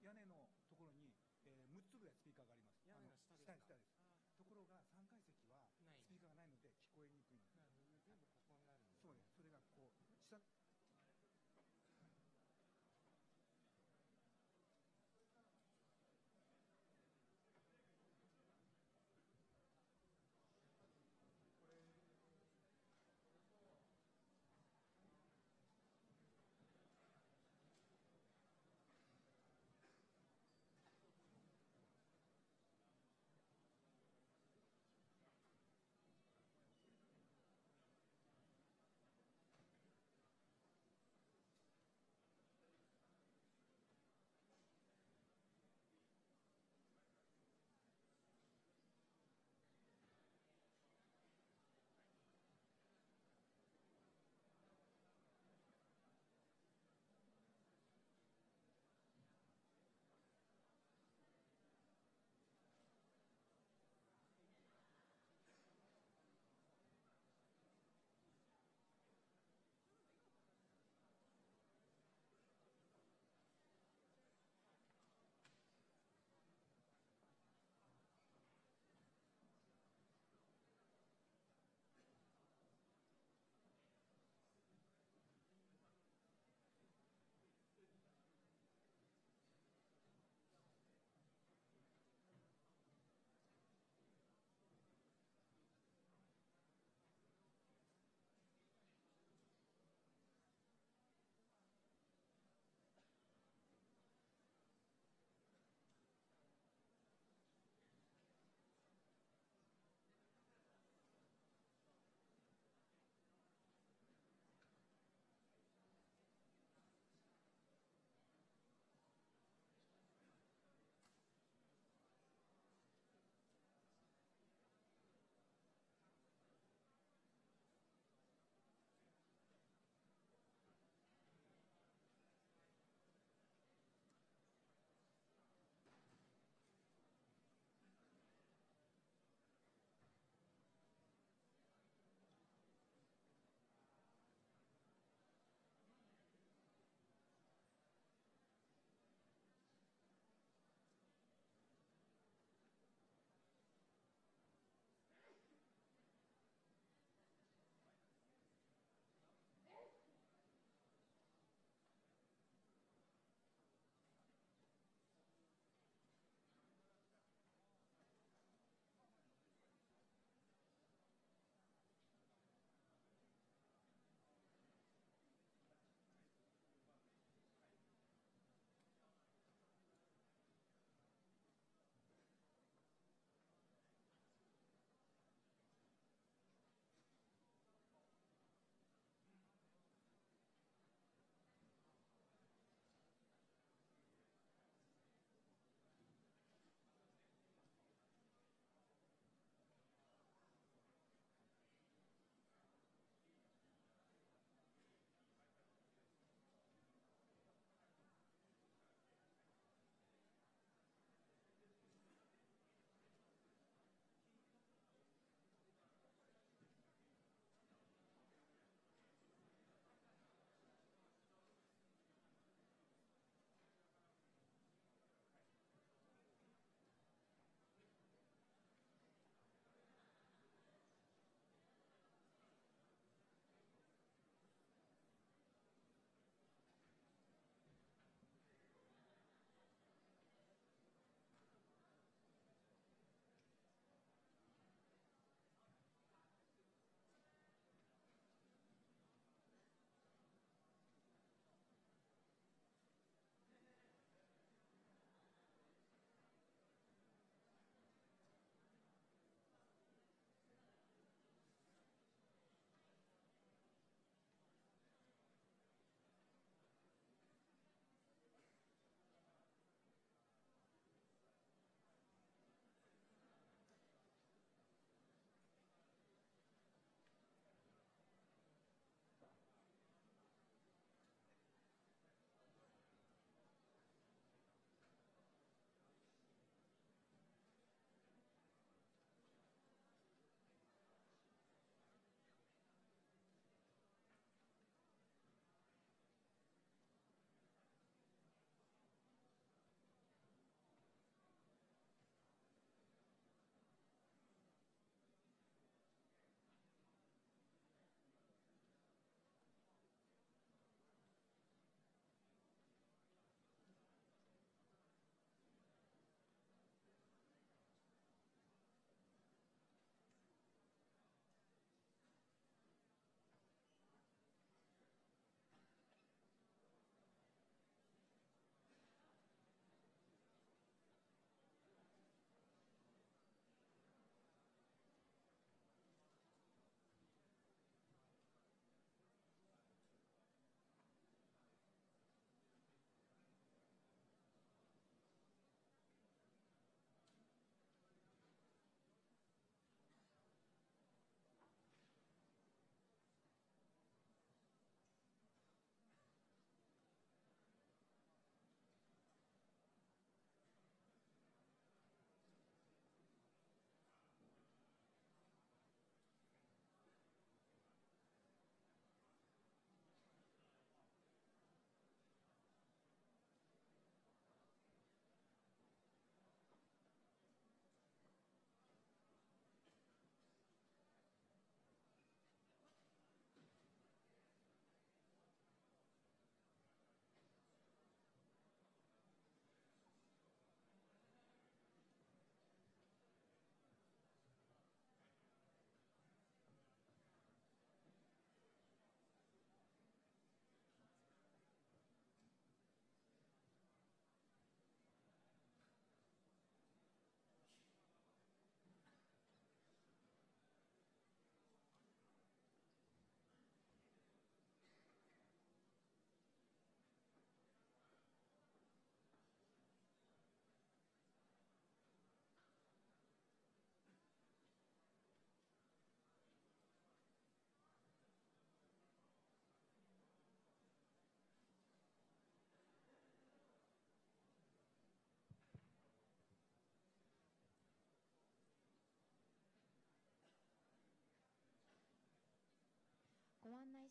屋根のところに、6つぐらいスピーカーがあります。屋根の下ですか？下です。ところが3階席はスピーカーがないので聞こえにくいんです。全部ここにあるんです。そうです。それがこう下。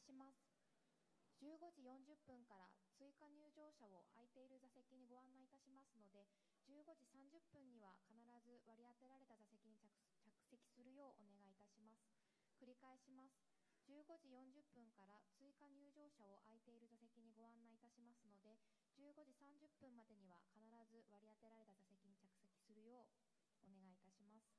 します。15時40分から追加入場者を空いている座席にご案内いたしますので、15時30分には必ず割り当てられた座席に着席するようお願いいたします。繰り返します。15時40分から追加入場者を空いている座席にご案内いたしますので、15時30分までには必ず割り当てられた座席に着席するようお願いいたします。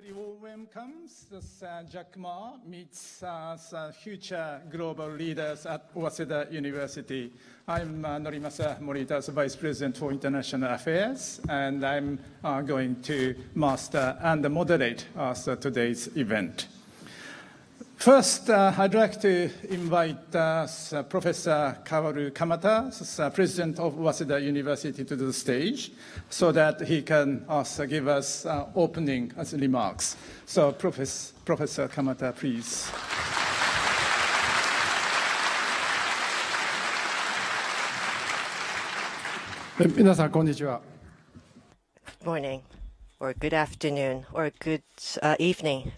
very warm welcome. Jack Ma meets future global leaders at Waseda University. I'm Norimasa Morita's Vice President for International Affairs, and I'm going to master and moderate today's event. First, I'd like to invite Professor Kaoru Kamata, President of Waseda University, to the stage so that he can also give us opening remarks. So, Professor Kamata, please. Good morning, or good afternoon, or good evening.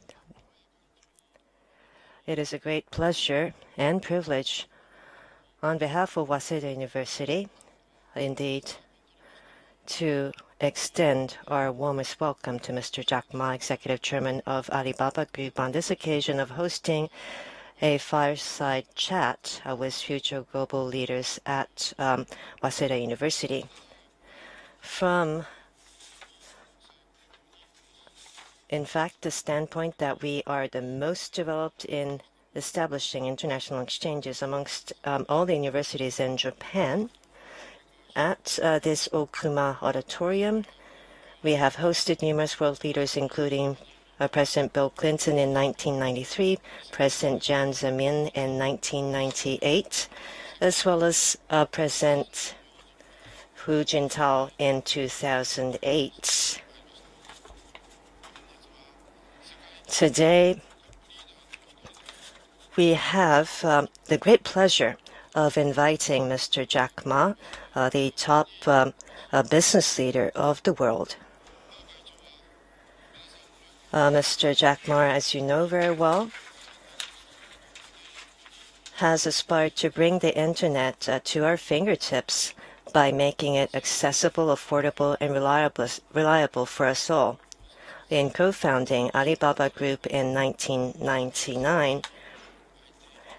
It is a great pleasure and privilege on behalf of Waseda University, indeed, to extend our warmest welcome to Mr. Jack Ma, Executive Chairman of Alibaba Group, on this occasion of hosting a fireside chat with future global leaders at Waseda University. From, in fact, the standpoint that we are the most developed in establishing international exchanges amongst all the universities in Japan, at this Okuma Auditorium, we have hosted numerous world leaders, including President Bill Clinton in 1993, President Jiang Zemin in 1998, as well as President Hu Jintao in 2008. Today, we have the great pleasure of inviting Mr. Jack Ma, the top business leader of the world. Mr. Jack Ma, as you know very well, has aspired to bring the internet to our fingertips by making it accessible, affordable, and reliable for us all. In co-founding Alibaba Group in 1999,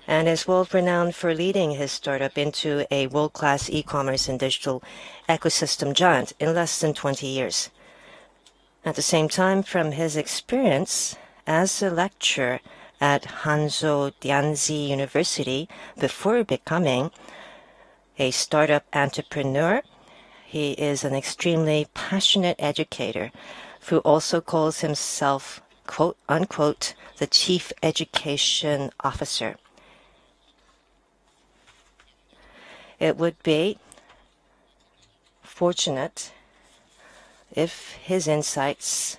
and is world-renowned for leading his startup into a world-class e-commerce and digital ecosystem giant in less than 20 years. At the same time, from his experience as a lecturer at Hanzhou Dianzi University before becoming a startup entrepreneur, he is an extremely passionate educator who also calls himself, quote unquote, the Chief Education Officer. It would be fortunate if his insights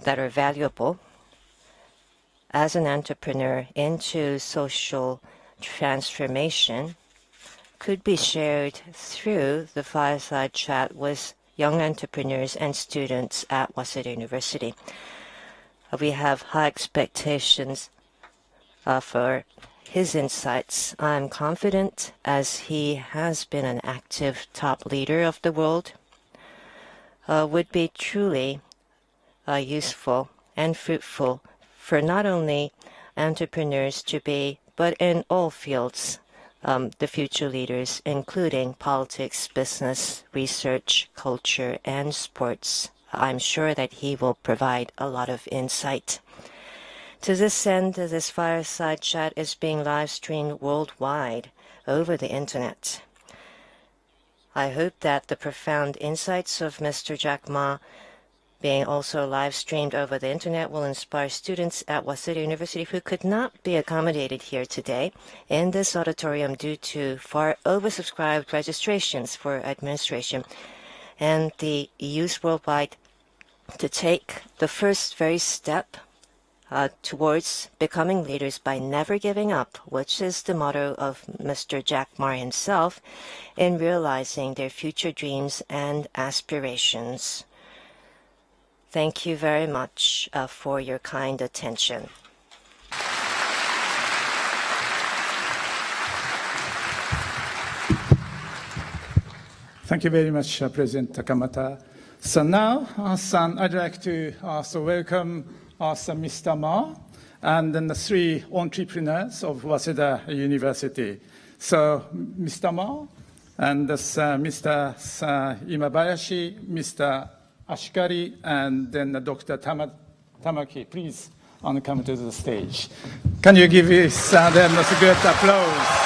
that are valuable as an entrepreneur into social transformation could be shared through the fireside chat with young entrepreneurs and students at Waseda University. We have high expectations for his insights. I'm confident, as he has been an active top leader of the world, would be truly useful and fruitful for not only entrepreneurs to be, but in all fields, the future leaders, including politics, business, research, culture, and sports. I'm sure that he will provide a lot of insight. To this end, this fireside chat is being live-streamed worldwide over the internet. I hope that the profound insights of Mr. Jack Ma being also live-streamed over the internet will inspire students at Waseda University who could not be accommodated here today in this auditorium due to far oversubscribed registrations for administration, and the youth worldwide to take the first very step towards becoming leaders by never giving up, which is the motto of Mr. Jack Ma himself, in realizing their future dreams and aspirations. Thank you very much for your kind attention. Thank you very much, President Kamata. So now, I'd like to welcome Mr. Ma and then the three entrepreneurs of Waseda University. So, Mr. Ma and Mr. Imabayashi, Mr. Ashikari, and then Dr. Tamaki. Please come to the stage. Can you give them a good applause?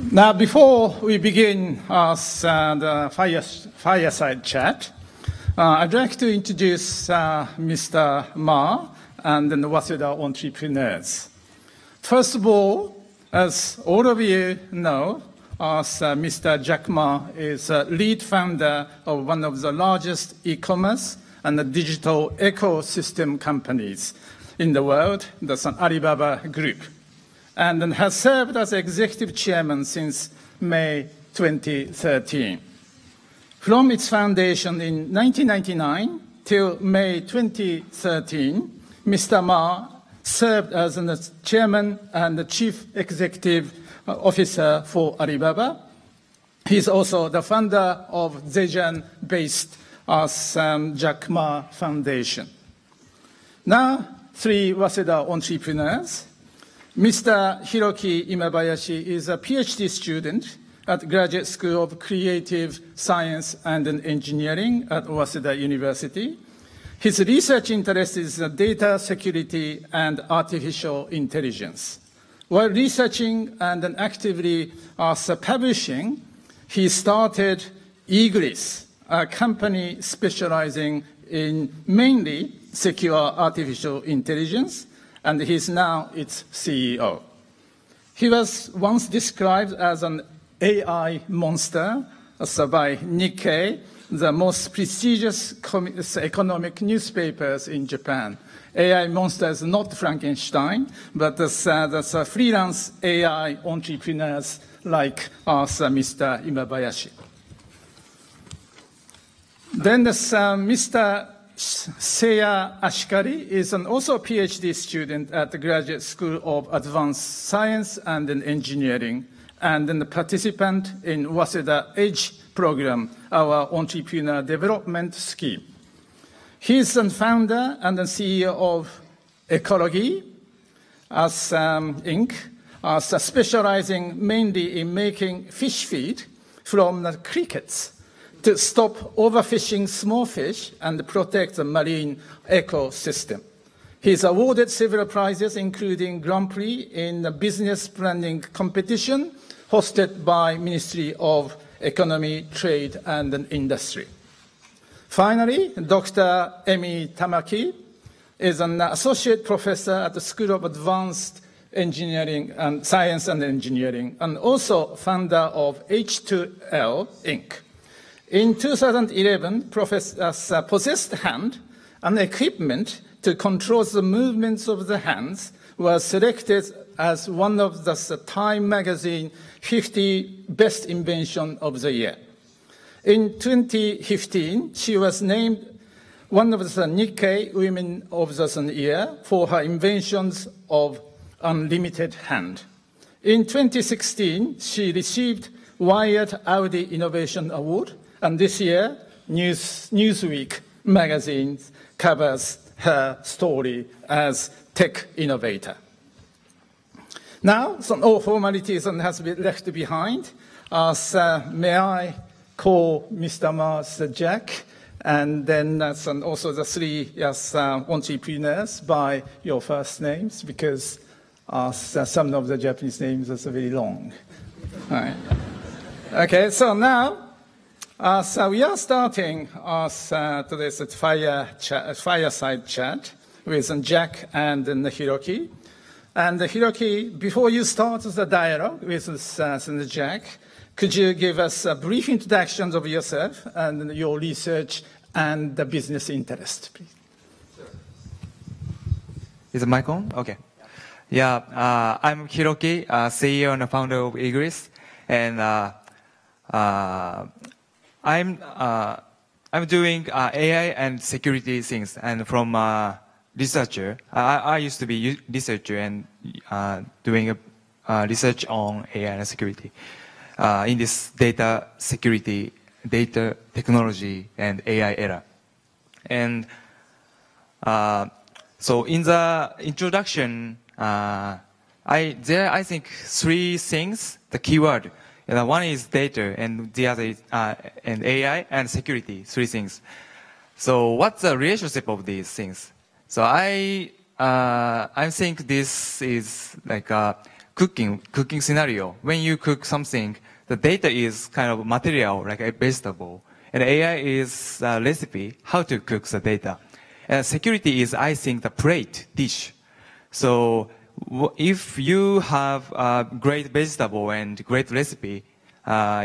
Now, before we begin the fireside chat, I'd like to introduce Mr. Ma and the Waseda entrepreneurs. First of all, as all of you know, Mr. Jack Ma is a lead founder of one of the largest e-commerce and the digital ecosystem companies in the world, the Alibaba Group, and has served as executive chairman since May 2013. From its foundation in 1999 till May 2013, Mr. Ma served as the chairman and the chief executive officer for Alibaba. He's also the founder of Zhejiang-based Jack Ma Foundation. Now, three Waseda entrepreneurs. Mr. Hiroki Imabayashi is a PhD student at Graduate School of Creative Science and Engineering at Waseda University. His research interest is data security and artificial intelligence. While researching and actively publishing, he started Igris, a company specializing in mainly secure artificial intelligence, and he's now its CEO. He was once described as an AI monster by Nikkei, the most prestigious economic newspapers in Japan. AI monster is not Frankenstein, but the freelance AI entrepreneurs like us, Mr. Imabayashi. Then Mr. Seiya Ashikari is also a PhD student at the Graduate School of Advanced Science and Engineering, and a participant in Waseda Edge program, our entrepreneur development scheme. He is the founder and the CEO of Ecology Inc., specializing mainly in making fish feed from the crickets to stop overfishing small fish and protect the marine ecosystem. He's awarded several prizes, including Grand Prix in the business planning competition hosted by Ministry of Economy, Trade and Industry. Finally, Dr. Emi Tamaki is an associate professor at the School of Advanced Engineering and Science and Engineering, and also founder of H2L Inc. In 2011, possessed hand and equipment to control the movements of the hands was selected as one of the Time magazine 50 best invention of the year. In 2015, she was named one of the Nikkei Women of the Year for her inventions of unlimited hand. In 2016, she received Wired Audi Innovation Award, and this year, Newsweek magazine covers her story as tech innovator. Now, all formalities has been left behind. May I call Mr. Mars Jack, and then also the three entrepreneurs by your first names, because some of the Japanese names are very long. All right. Okay, so now, we are starting today's fireside chat with Jack and Hiroki. And Hiroki, before you start the dialogue with Jack, could you give us a brief introduction of yourself and your research and the business interest, please? Sure. Is the mic on? Okay. Yeah, I'm Hiroki, CEO and founder of Igris, and I'm doing AI and security things, and from researcher. I used to be researcher and doing research on AI and security. in this data security, data technology, and AI era. And so in the introduction, I think three things, the keyword. One is data, and the other is and AI and security, three things. So what's the relationship of these things? So I think this is like a cooking scenario. When you cook something, the data is kind of material, like a vegetable. And AI is a recipe, how to cook the data. And security is, I think, the plate, dish. So if you have a great vegetable and great recipe,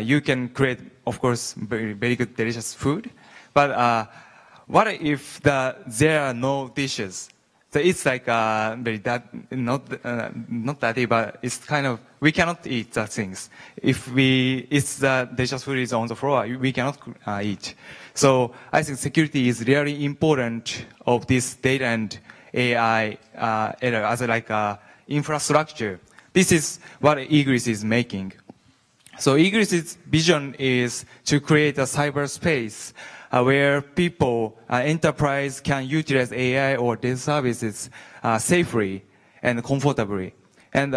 you can create, of course, very, very good, delicious food. But what if there are no dishes? So it's like very not dirty, but it's kind of, we cannot eat the things. If the delicious food is on the floor, we cannot eat. So I think security is really important of this data and AI era as like infrastructure. This is what Eagris is making. So Eagris' vision is to create a cyberspace where people, enterprise can utilize AI or data services safely and comfortably. And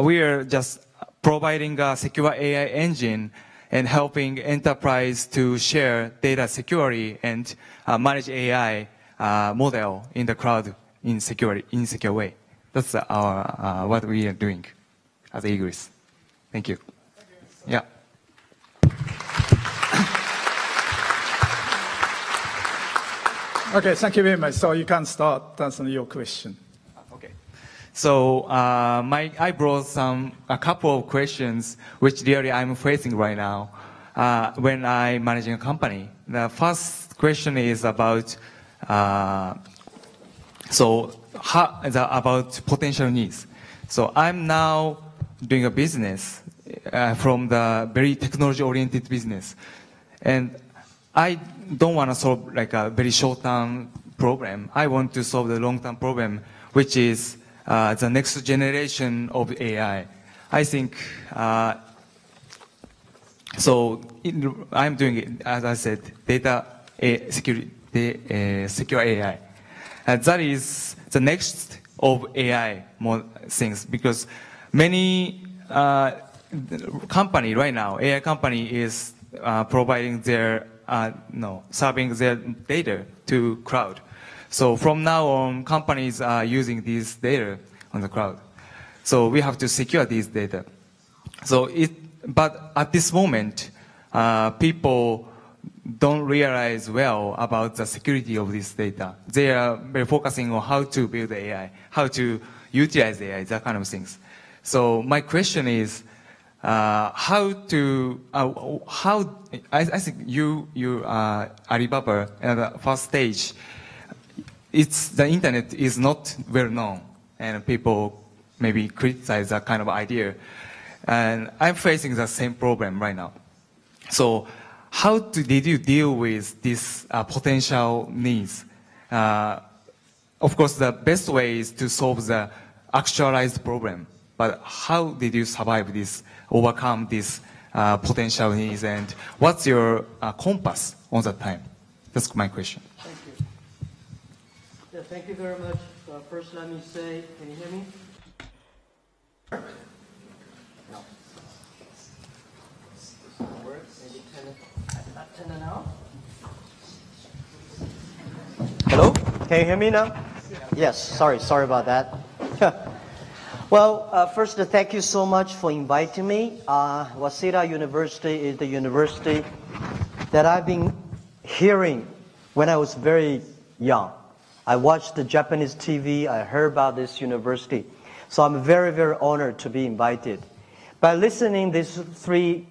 we are just providing a secure AI engine and helping enterprise to share data securely and manage AI model in the cloud in secure way. That's our what we are doing as Eagris. Thank you. Yeah. Okay, thank you very much. So you can start answering your question. Okay. So I brought a couple of questions which really I'm facing right now when I'm managing a company. The first question is about about potential needs. So I'm now doing a business from the very technology-oriented business, and I don't want to solve like a very short-term problem. I want to solve the long-term problem, which is the next generation of AI. I think I'm doing it, as I said, data security, secure AI. That is the next of AI more things, because many company right now, AI company is providing their serving their data to cloud. So from now on, companies are using this data on the cloud. So we have to secure these data. But at this moment, people don't realize well about the security of this data. They are very focusing on how to build AI, how to utilize AI, that kind of things. So my question is, I think you Alibaba at the first stage, the internet is not well known, and people maybe criticize that kind of idea. And I'm facing the same problem right now. So how did you deal with these potential needs? Of course, the best way is to solve the actualized problem. But how did you survive this, overcome these potential needs, and what's your compass on that time? That's my question. Thank you. Yeah, thank you very much. First, let me say, can you hear me? No. Maybe turn it on. Hello? Can you hear me now? Yes. Sorry about that. Well, first, thank you so much for inviting me. Waseda University is the university that I've been hearing when I was very young. I watched the Japanese TV. I heard about this university. So I'm very, very honored to be invited. By listening to these three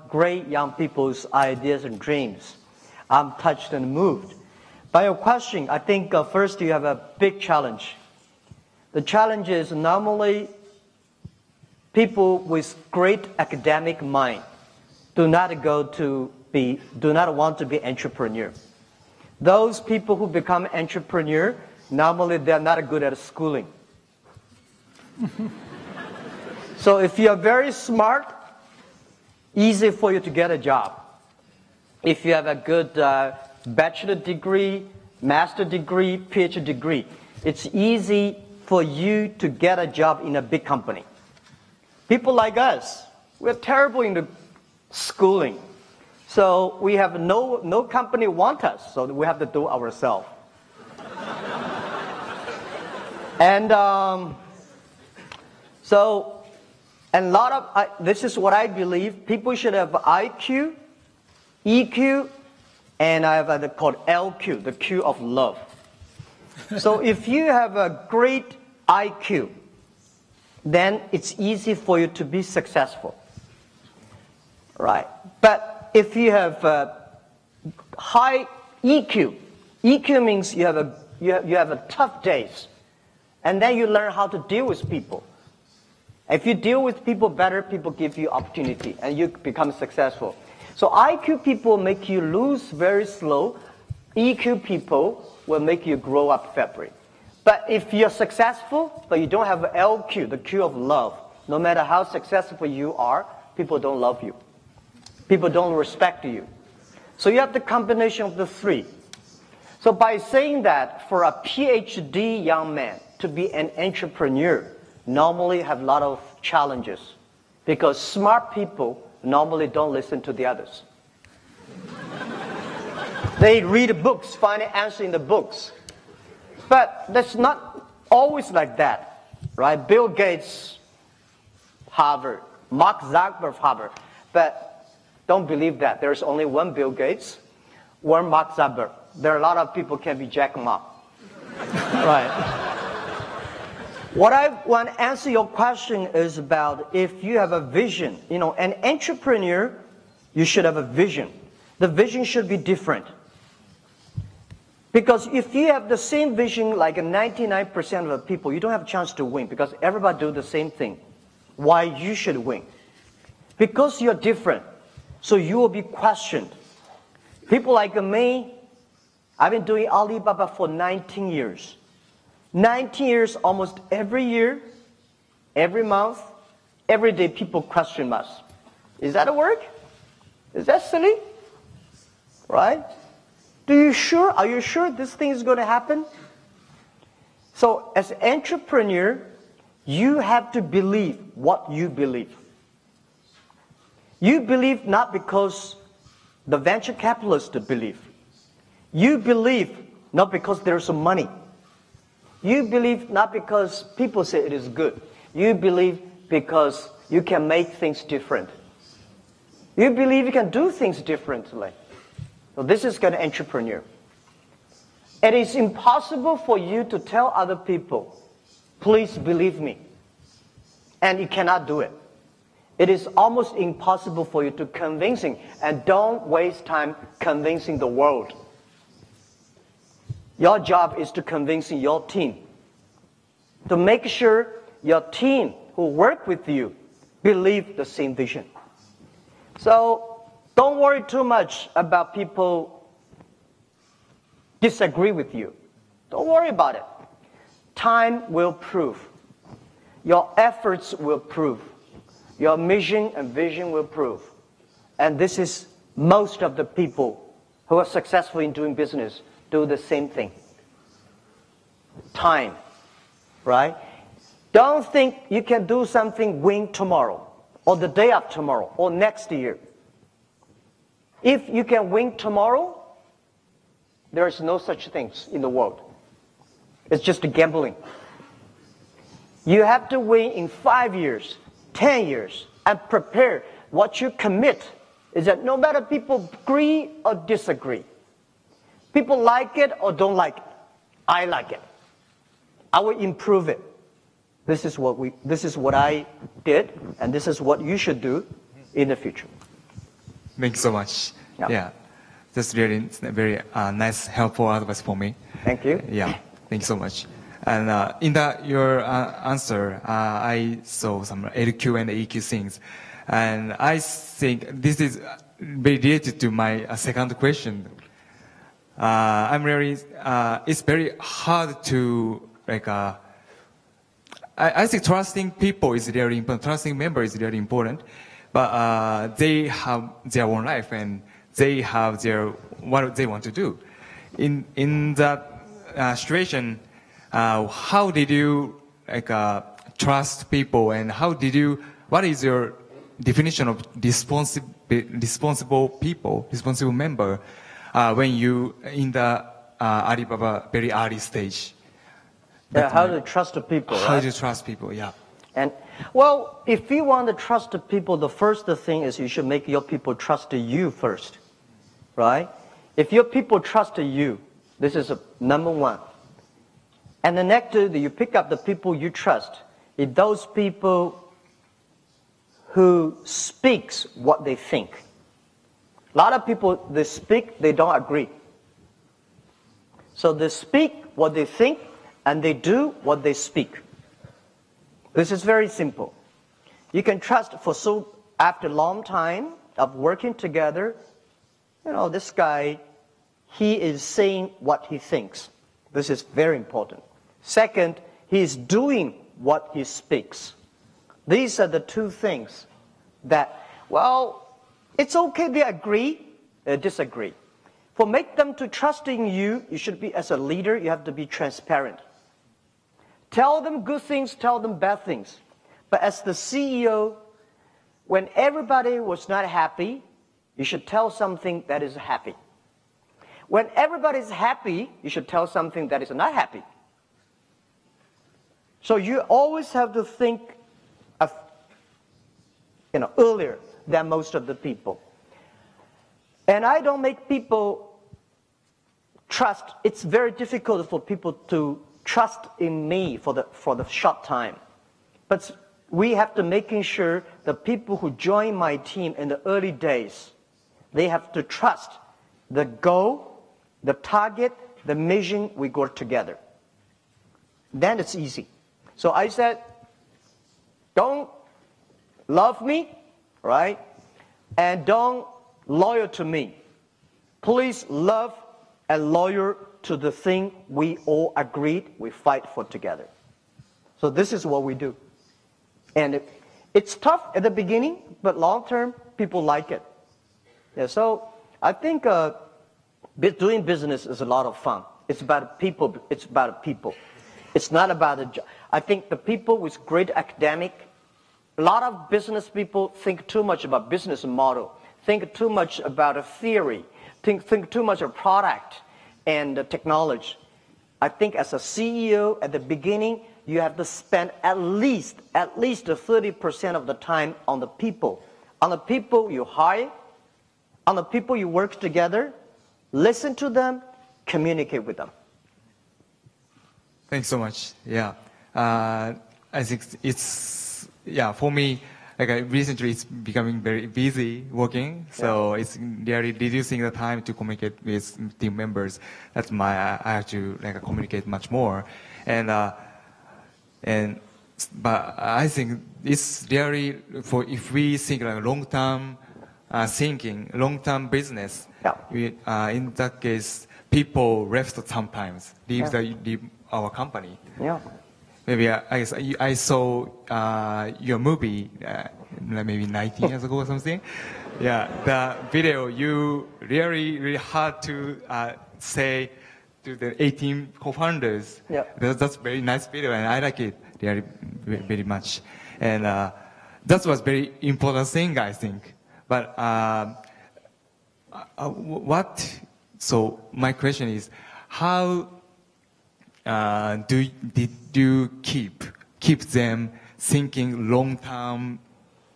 great young people's ideas and dreams, I'm touched and moved. By your question, I think first you have a big challenge. The challenge is normally people with great academic mind do not want to be entrepreneur. Those people who become entrepreneur, normally they're not good at schooling. So if you're very smart easy for you to get a job. If you have a good bachelor degree, master degree, PhD degree, it's easy for you to get a job in a big company. People like us, we're terrible in the schooling. So we have no company want us, so we have to do it ourselves. And this is what I believe. People should have IQ, EQ, and I have called LQ, the Q of love. So if you have a great IQ, then it's easy for you to be successful, right? But if you have high EQ, EQ means you have a tough days, and then you learn how to deal with people. If you deal with people better, people give you opportunity, and you become successful. So IQ people make you lose very slow. EQ people will make you grow up February. But if you're successful, but you don't have LQ, the Q of love, no matter how successful you are, people don't love you. People don't respect you. So you have the combination of the three. So by saying that, for a PhD young man to be an entrepreneur, normally have a lot of challenges. Because smart people normally don't listen to the others. They read books, find an answer in the books. But that's not always like that, right? Bill Gates, Harvard. Mark Zuckerberg, Harvard. But don't believe that. There's only one Bill Gates, one Mark Zuckerberg. There are a lot of people can be Jack Ma. Right. What I want to answer your question is about if you have a vision. You know, an entrepreneur, you should have a vision. The vision should be different. Because if you have the same vision like 99% of the people, you don't have a chance to win because everybody do the same thing. Why you should win? Because you're different. So you will be questioned. People like me, I've been doing Alibaba for 19 years. 19 years, almost every year, every month, every day people question us. Is that a work? Is that silly? Right? Are you sure this thing is going to happen? So as an entrepreneur, you have to believe what you believe. You believe not because the venture capitalists believe. You believe not because there's some money. You believe not because people say it is good. You believe because you can make things different. You believe you can do things differently. So this is kind of entrepreneur. It is impossible for you to tell other people, please believe me. And you cannot do it. It is almost impossible for you to convincing, and don't waste time convincing the world. Your job is to convincing your team. To make sure your team who work with you believe the same vision. So don't worry too much about people disagree with you. Don't worry about it. Time will prove. Your efforts will prove. Your mission and vision will prove. And this is most of the people who are successful in doing business do the same thing. Time, right? Don't think you can do something win tomorrow or the day after tomorrow or next year. If you can win tomorrow, there is no such things in the world. It's just gambling. You have to win in 5 years, 10 years, and prepare. What you commit is that no matter people agree or disagree, people like it or don't like it, I like it. I will improve it. This is what I did, and this is what you should do in the future. Thank you so much. Yeah. That's really very nice, helpful advice for me. Thank you. Yeah, thank you so much. And in your answer, I saw some LQ and EQ things. And I think this is very related to my second question. It's very hard to, I think trusting people is really important, trusting members is really important. but they have their own life and they have their what they want to do. In that situation, how did you trust people, and what is your definition of responsible people, responsible member, when you in the Alibaba very early stage? Yeah, how to trust the people, How right? do you trust people, yeah. And, well, if you want to trust the people, the first thing is you should make your people trust you first, right? If your people trust you, this is number one. And the next, you pick up the people you trust. If those people who speaks what they think. A lot of people, they speak, they don't agree. So they speak what they think, and they do what they speak. This is very simple. You can trust after a long time of working together, this guy, he is saying what he thinks. This is very important. Second, he is doing what he speaks. These are the two things that, well, it's okay they agree, they disagree. For make them to trust in you, you should be, as a leader, you have to be transparent. Tell them good things, tell them bad things. But as the CEO, when everybody was not happy, you should tell something that is happy. When everybody is happy, you should tell something that is not happy. So you always have to think of, earlier than most of the people. And I don't make people trust. It's very difficult for people to trust in me for the short time. But we have to making sure the people who join my team in the early days, they have to trust the goal, the target, the mission we go together. Then it's easy. So I said, don't love me, right? And don't loyal to me. Please love and loyal to the thing we all agreed we fight for together. So this is what we do. And it's tough at the beginning, but long term, people like it. Yeah, so I think doing business is a lot of fun. It's about people. It's about people. It's not about a job. I think the people with great academic, a lot of business people think too much about business model, think too much about a theory, think too much of product and technology. I think as a CEO at the beginning, you have to spend at least 30% of the time on the people you hire, on the people you work together, listen to them, communicate with them. Thanks so much. Yeah, I think it's for me. Recently, it's becoming very busy working, so it's really reducing the time to communicate with team members. That's I have to communicate much more, but I think it's really if we think long-term thinking, long-term business. In that case, people left sometimes, leave our company. Yeah. Maybe I saw your movie maybe 19 years ago or something. Yeah, the video you really hard to say to the 18 co-founders. Yeah. That's very nice video, and I like it very, very much. And that was very important thing, I think. But So my question is, how did you keep them thinking long-term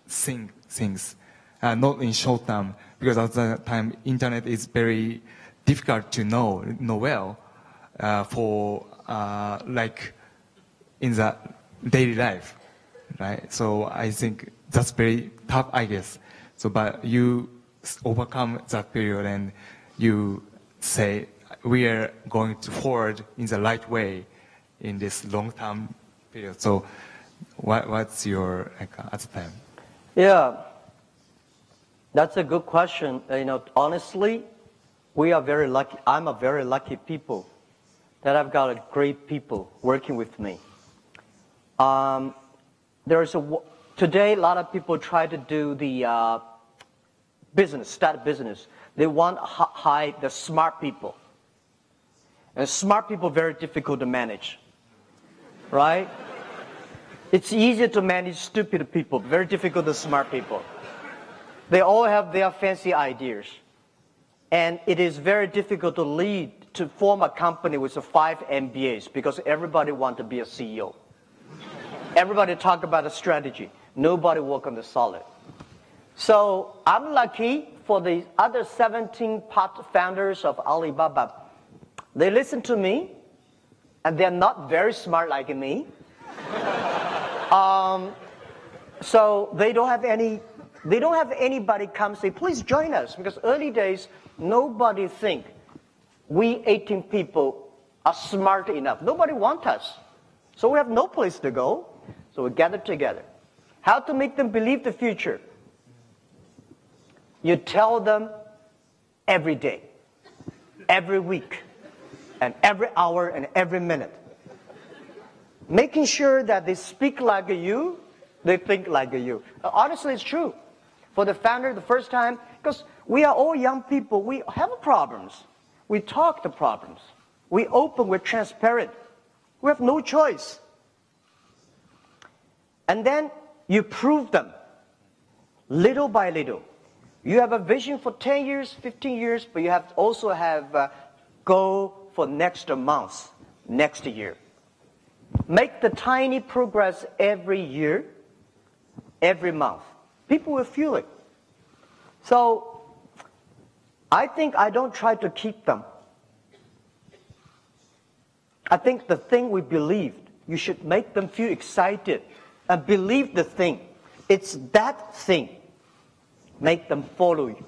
things, not in short-term? Because at the time, internet is very difficult to know well for in the daily life, right? So I think that's very tough, I guess. So, but you overcome that period and you say, we are going forward in the right way in this long-term period. So what's your, at the time? Yeah, that's a good question. Honestly, we are very lucky. I'm a very lucky people that I've got a great people working with me. There's Today, a lot of people try to do the business, start a business. They want to hire the smart people. And smart people are very difficult to manage, right? It's easier to manage stupid people, very difficult to smart people. They all have their fancy ideas. And it is very difficult to lead, to form a company with 5 MBAs because everybody wants to be a CEO. Everybody talk about a strategy. Nobody work on the solid. So I'm lucky for the other 17 founders of Alibaba. They listen to me, and they're not very smart like me. So they don't have anybody come say, please join us. Because early days, nobody think we 18 people are smart enough. Nobody want us. So we have no place to go. So we gather together. How to make them believe the future? You tell them every day, every week, and every hour and every minute. Making sure that they speak like you, they think like you. Honestly, it's true. For the founder, the first time, because we are all young people, we have problems. We talk the problems. We open, we're transparent. We have no choice. And then you prove them, little by little. You have a vision for 10 years, 15 years, but you have to also have a goal for next month, next year. Make the tiny progress every year, every month. People will feel it. So I think I don't try to keep them. I think the thing we believed, you should make them feel excited and believe the thing. It's that thing. Make them follow you,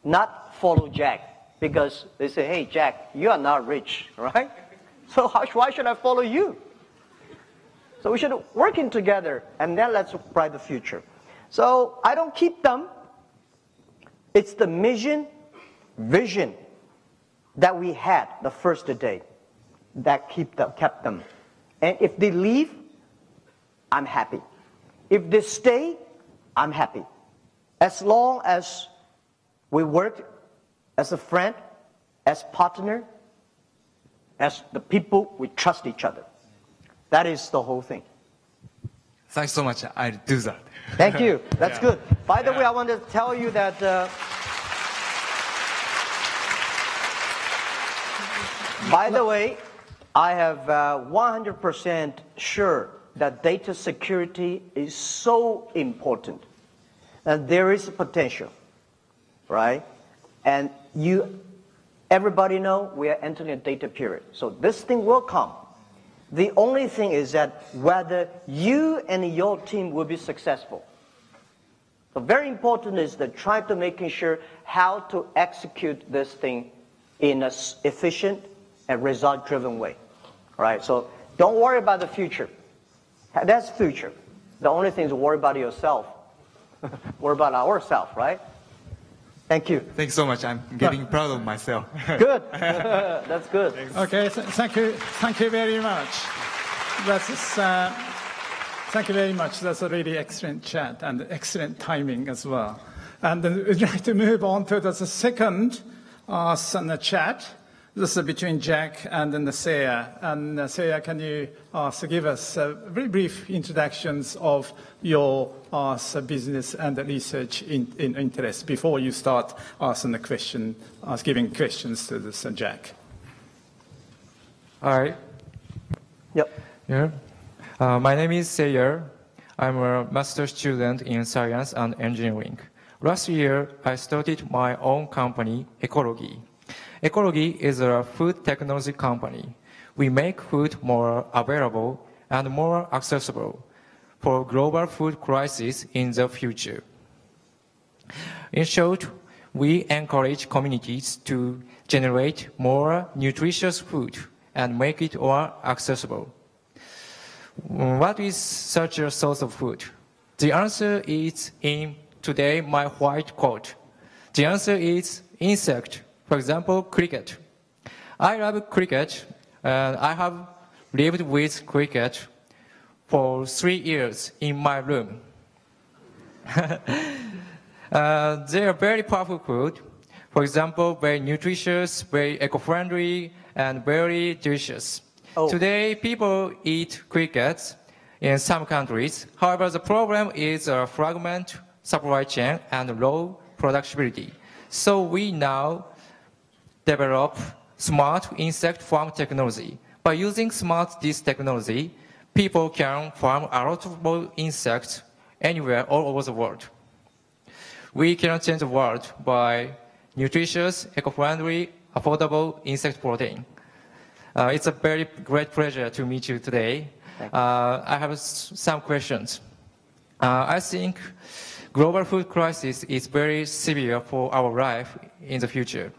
not follow Jack. Because they say, hey, Jack, you are not rich, right? So why should I follow you? So we should work in together, and then let's write the future. So I don't keep them. It's the vision that we had the first day that kept them. And if they leave, I'm happy. If they stay, I'm happy. As long as we work as a friend, as partner, as the people, we trust each other. That is the whole thing. Thanks so much. I'll do that. Thank you. That's good. By the way, I want to tell you that by the way, I have 100% sure that data security is so important. And there is potential, right? And everybody know we are entering a data period. So this thing will come. The only thing is that whether you and your team will be successful. So very important is that try to making sure how to execute this thing in an efficient and result-driven way, right? So don't worry about the future. That's future. The only thing is to worry about yourself. Worry about ourselves, right? Thank you. Thanks so much. I'm getting proud of myself. Good. That's good. Okay, thank you. Thank you very much. Thank you very much. That's a really excellent chat and excellent timing as well. And then we'd like to move on to the second chat. This is between Jack and then Seiya. And Seiya, can you give us very brief introductions of your business and research interest before you start asking the question, giving questions to this Jack? Hi. Yep. Yeah. My name is Seiya. I'm a master's student in science and engineering. Last year, I started my own company, Ecology. Ecology is a food technology company. We make food more available and more accessible for global food crisis in the future. In short, we encourage communities to generate more nutritious food and make it more accessible. What is such a source of food? The answer is in today my white coat. The answer is insect. For example, cricket. I love cricket, and I have lived with cricket for 3 years in my room. They are very powerful food. For example, very nutritious, very eco-friendly, and very delicious. Oh. Today, people eat crickets in some countries. However, the problem is a fragment supply chain and low productivity. So we now develop smart insect farm technology. By using smart this technology, people can farm a lot of insects anywhere all over the world. We can change the world by nutritious, eco-friendly, affordable insect protein. It's a very great pleasure to meet you today. I have some questions. I think global food crisis is very severe for our life in the future.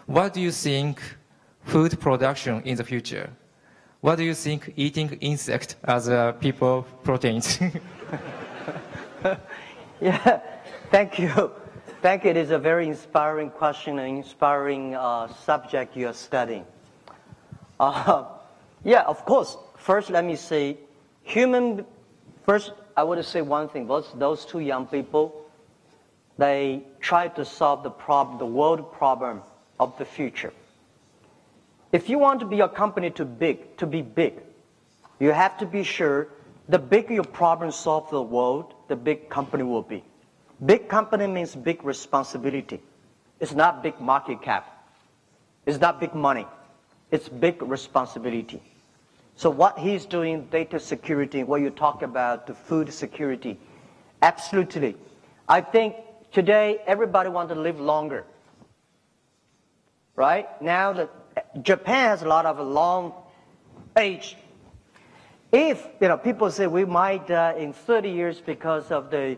What do you think food production in the future? What do you think eating insect as a people proteins? Yeah, thank you. Thank you. It is a very inspiring question and inspiring subject you are studying. Yeah, of course. First, let me say, first, I want to say one thing. Those two young people, they try to solve the problem, the world problem of the future. If you want to be a company to be big, you have to be sure the bigger your problem solve the world, the big company will be. Big company means big responsibility. It's not big market cap. It's not big money. It's big responsibility. So what he's doing, data security, what you talk about, the food security, absolutely. I think today everybody wants to live longer. Right? Now that Japan has a lot of long age. If, people say we might in 30 years because of the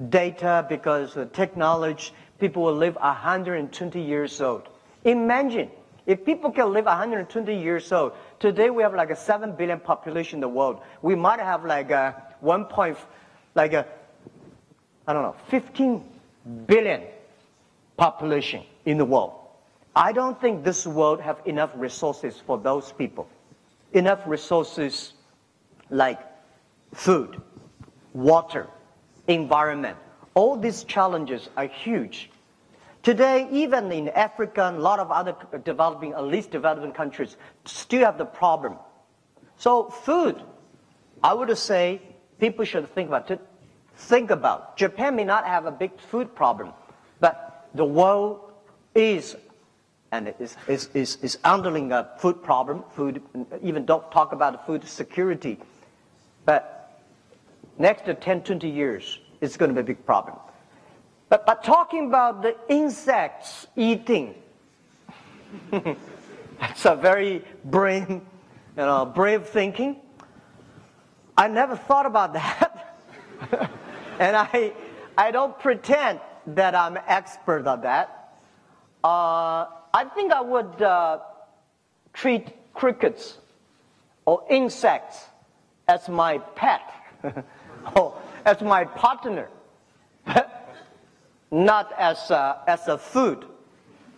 data, because of technology, people will live 120 years old. Imagine if people can live 120 years old. Today we have like a 7 billion population in the world. We might have like a 15 billion population in the world. I don't think this world have enough resources for those people. Enough resources like food, water, environment. All these challenges are huge. Today, even in Africa and a lot of other developing, at least developing countries, still have the problem. So food, I would say people should think about it. Think about, Japan may not have a big food problem, but the world is handling a food problem, even don't talk about food security. But next to 10, 20 years, it's going to be a big problem. But talking about the insects eating, that's a very brave thinking. I never thought about that. And I don't pretend that I'm an expert on that. I think I would treat crickets or insects as my pet or as my partner, not as a food.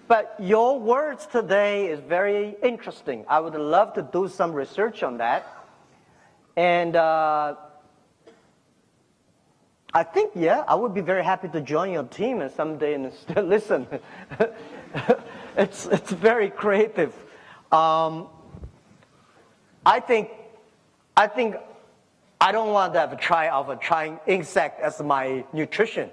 But your words today is very interesting. I would love to do some research on that. And I think, I would be very happy to join your team and someday and listen. It's very creative. I think I don't want to have a trying insect as my nutrition.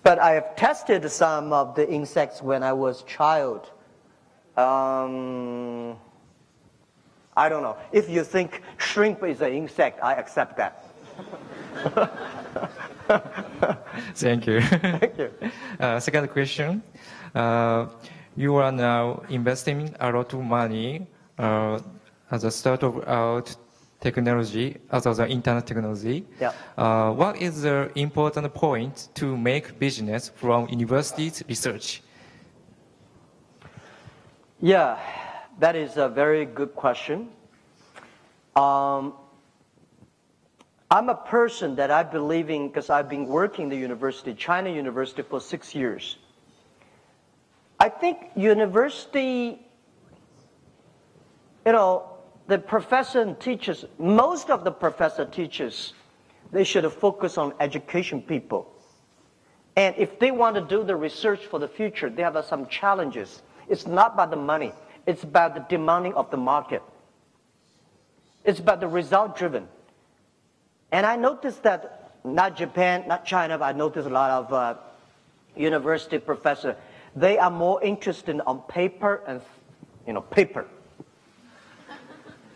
But I have tested some of the insects when I was a child. I don't know. If you think shrimp is an insect, I accept that. Thank you. Thank you. Second question. You are now investing a lot of money as a start of technology, as the internet technology. Yeah. What is the important point to make business from university's research? Yeah, that is a very good question. I'm a person that I believe in because I've been working in the university, China University, for 6 years. I think university, the professor and teachers, most of the professor teachers, They should focus on education people. And if they want to do the research for the future, they have some challenges. It's not about the money. It's about the demanding of the market. It's about the result-driven. And I noticed that not Japan, not China, but I noticed a lot of university professors, they are more interested on paper and, paper.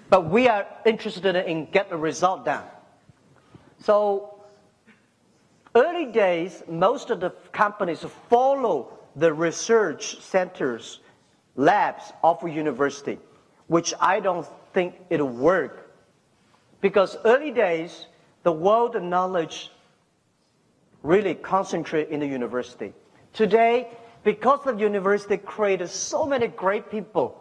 But we are interested in get the result down. So early days, most of the companies follow the research centers, labs of a university, which I don't think it'll work. Because early days, the world knowledge really concentrate in the university. Today, because the university created so many great people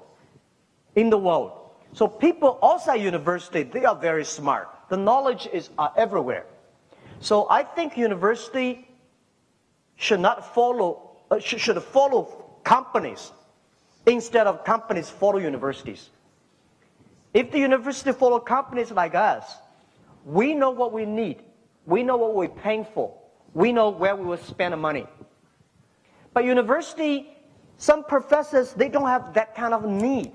in the world, so people outside university, they are very smart. The knowledge is everywhere. So I think university should follow companies instead of companies follow universities. If the university follow companies like us, we know what we need. We know what we're paying for. We know where we will spend the money. But university, some professors, they don't have that kind of need.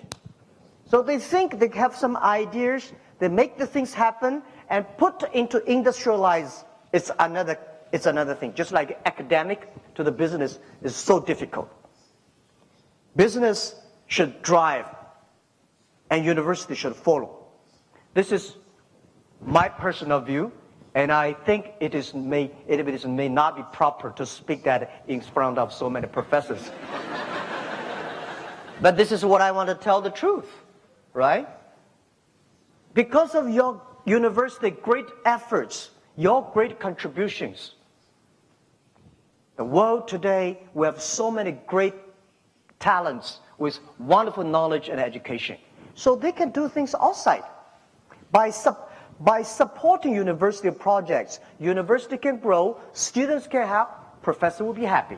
So they think they have some ideas, they make the things happen, and put into industrialize, it's another thing. Just like academic to the business is so difficult. Business should drive, and university should follow. This is my personal view, and I think it may not be proper to speak that in front of so many professors. But this is what I want to tell the truth, right? Because of your university great efforts, your great contributions, the world today, we have so many great talents with wonderful knowledge and education. So they can do things outside. By supporting university projects, university can grow, students can help, professor will be happy.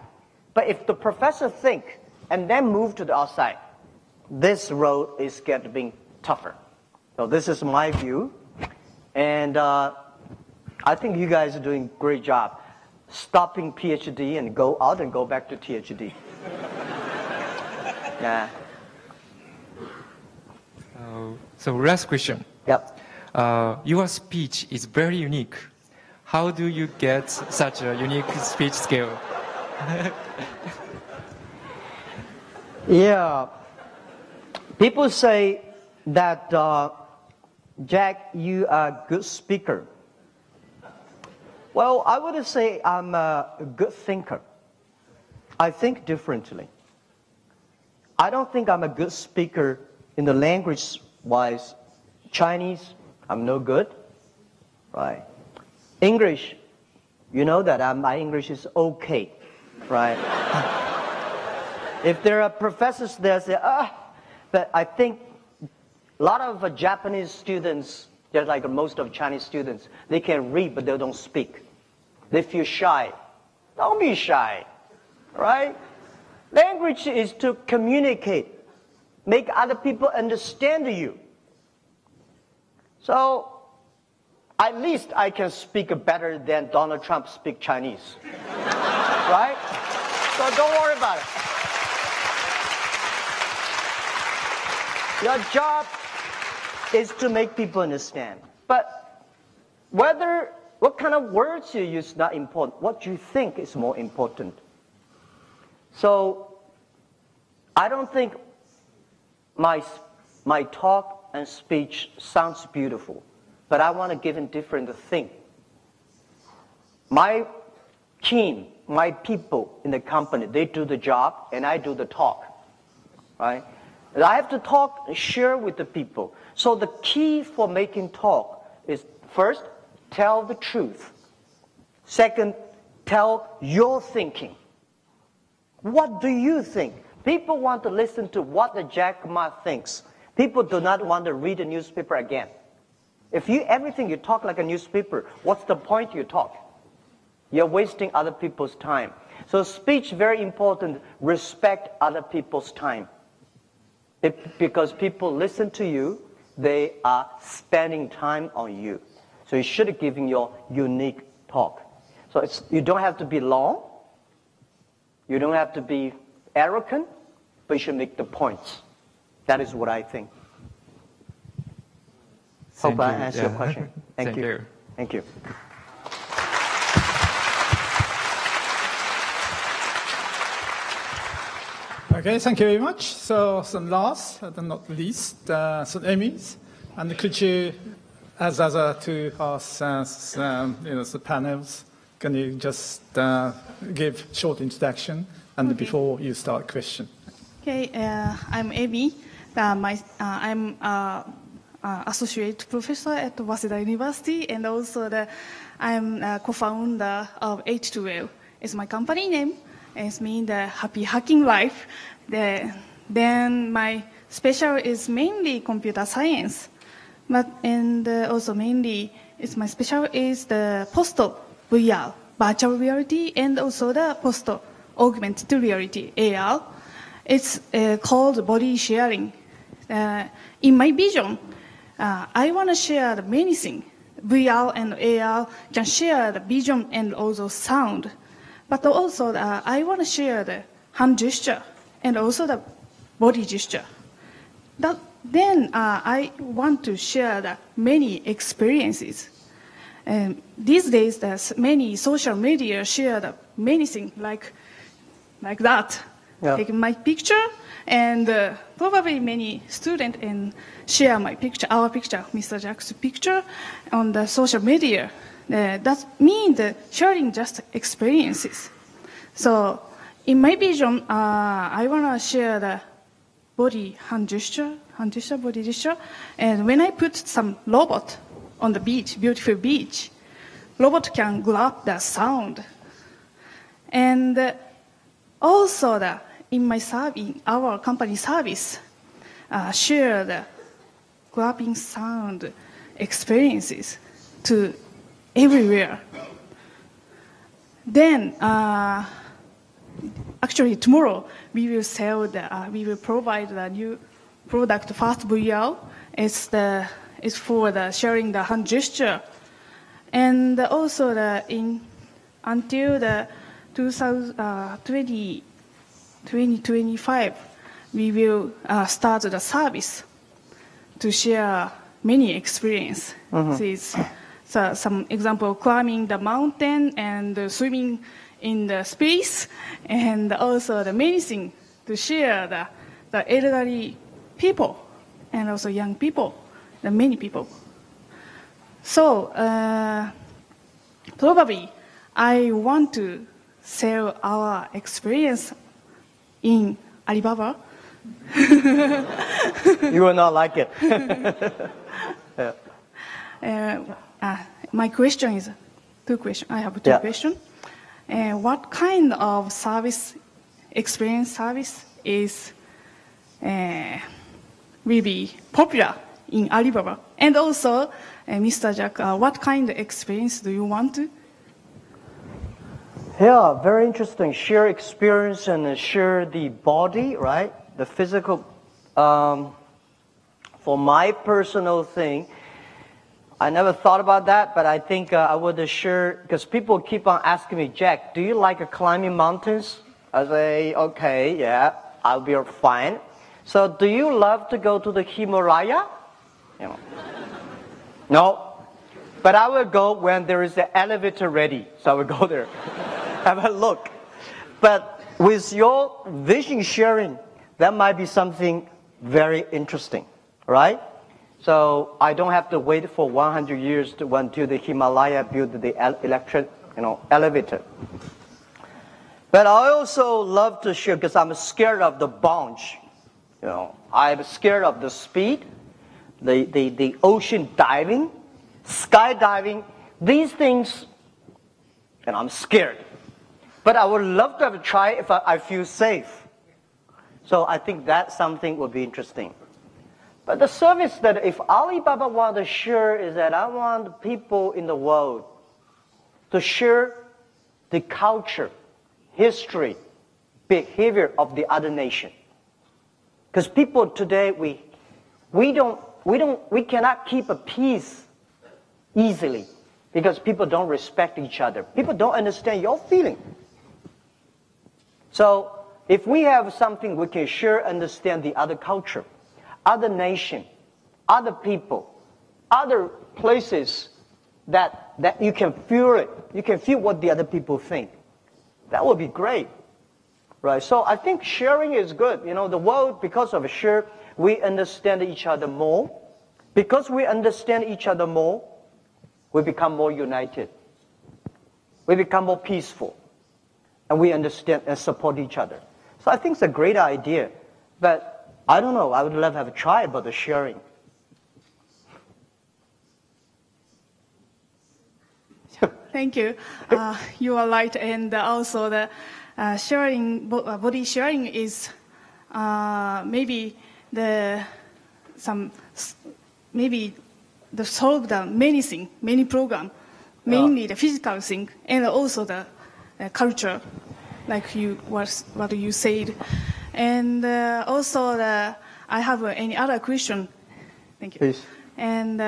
But if the professor think and then move to the outside, this road is getting tougher. So this is my view. And I think you guys are doing a great job stopping PhD and go out and go back to PhD. Yeah. So last question. Yep. Your speech is very unique. How do you get such a unique speech skill? Yeah. People say that, Jack, you are a good speaker. Well, I would say I'm a good thinker. I think differently. I don't think I'm a good speaker in the language-wise. Chinese, I'm no good, right? English, you know that my English is okay, right? If there are professors there say, but I think a lot of Japanese students, just like most of Chinese students, they can read but they don't speak. They feel shy. Don't be shy, right? Language is to communicate, make other people understand you. So, at least I can speak better than Donald Trump speak Chinese. Right? So don't worry about it. Your job is to make people understand. But what kind of words you use is not important. What you think is more important. So, I don't think my talk and speech sounds beautiful, but I want to give a different thing. My team, my people in the company, they do the job and I do the talk, right? And I have to talk and share with the people. So the key for making talk is first, tell the truth. Second, tell your thinking. What do you think? People want to listen to what the Jack Ma thinks. People do not want to read a newspaper again. If everything you talk like a newspaper, what's the point you talk? You're wasting other people's time. So speech, very important. Respect other people's time. Because people listen to you, they are spending time on you. So you should give your unique talk. So you don't have to be long. You don't have to be arrogant, but you should make the points. That is what I think. Hope I answered your question. Thank you. Thank you. Okay, thank you very much. So last but not least, so Amy, and could you, as other to us, the panels, can you just give short introduction and before you start question? Okay, I'm Amy. I'm associate professor at Waseda University, and also I'm co-founder of H2L. It's my company name. It's mean the happy hacking life. Then my special is mainly computer science, and also mainly my special is the post VR, virtual reality, and also the post augmented reality, AR. It's called body sharing. In my vision, I want to share the many things. VR and AR can share the vision and also sound. But also, I want to share the hand gesture and also the body gesture. Then I want to share the many experiences. These days, there's many social media share the many things like that. Yeah. Take my picture, and probably many students and share my picture, our picture, Mr. Jack's picture, on the social media. That means sharing just experiences. So in my vision, I want to share the body hand gesture, body gesture. And when I put some robot on the beach, beautiful beach, robot can grab the sound. And also in our company service, share the grabbing sound experiences to everywhere. Then, actually tomorrow we will provide the new product, Fast VR. It's for the sharing the hand gesture, and also until the 2025, we will start the service to share many experiences. So some example, climbing the mountain and swimming in the space, and also the many things to share the elderly people and also young people, the many people. So probably I want to sell our experience in Alibaba. You will not like it. My question is two questions. I have two questions. What kind of experience service will be popular in Alibaba? And also, Mr. Jack, what kind of experience do you want to? Yeah, very interesting. Share experience and share the body, right? The physical. For my personal thing, I never thought about that, but I think I would share, because people keep on asking me, Jack, do you like climbing mountains? I say, okay, yeah, I'll be fine. So do you love to go to the Himalaya? No. But I will go when there is an elevator ready. So I will go there, have a look. But with your vision sharing, that might be something very interesting, right? So I don't have to wait for 100 years until the Himalaya build the electric, elevator. But I also love to share, because I'm scared of the bunch. I'm scared of the speed, the ocean diving, skydiving, these things, and I'm scared. But I would love to have a try if I feel safe. So I think that something would be interesting. But the service that if Alibaba want to share is that I want people in the world to share the culture, history, behavior of the other nation. Because people today, we cannot keep a peace easily because people don't respect each other. People don't understand your feeling. So if we have something, we can sure understand the other culture, other nation, other people, other places that you can feel it. You can feel what the other people think. That would be great. Right? So I think sharing is good. You know, the world, because of share, we understand each other more. Because we understand each other more, we become more united. We become more peaceful. And we understand and support each other. So I think it's a great idea. But I don't know, I would love to have a try about the sharing. Thank you. You are right, and also the sharing, body sharing is maybe solve the many things, many program, mainly the physical thing, and also the culture, like what you said, and also I have any other question. Thank you. Please. And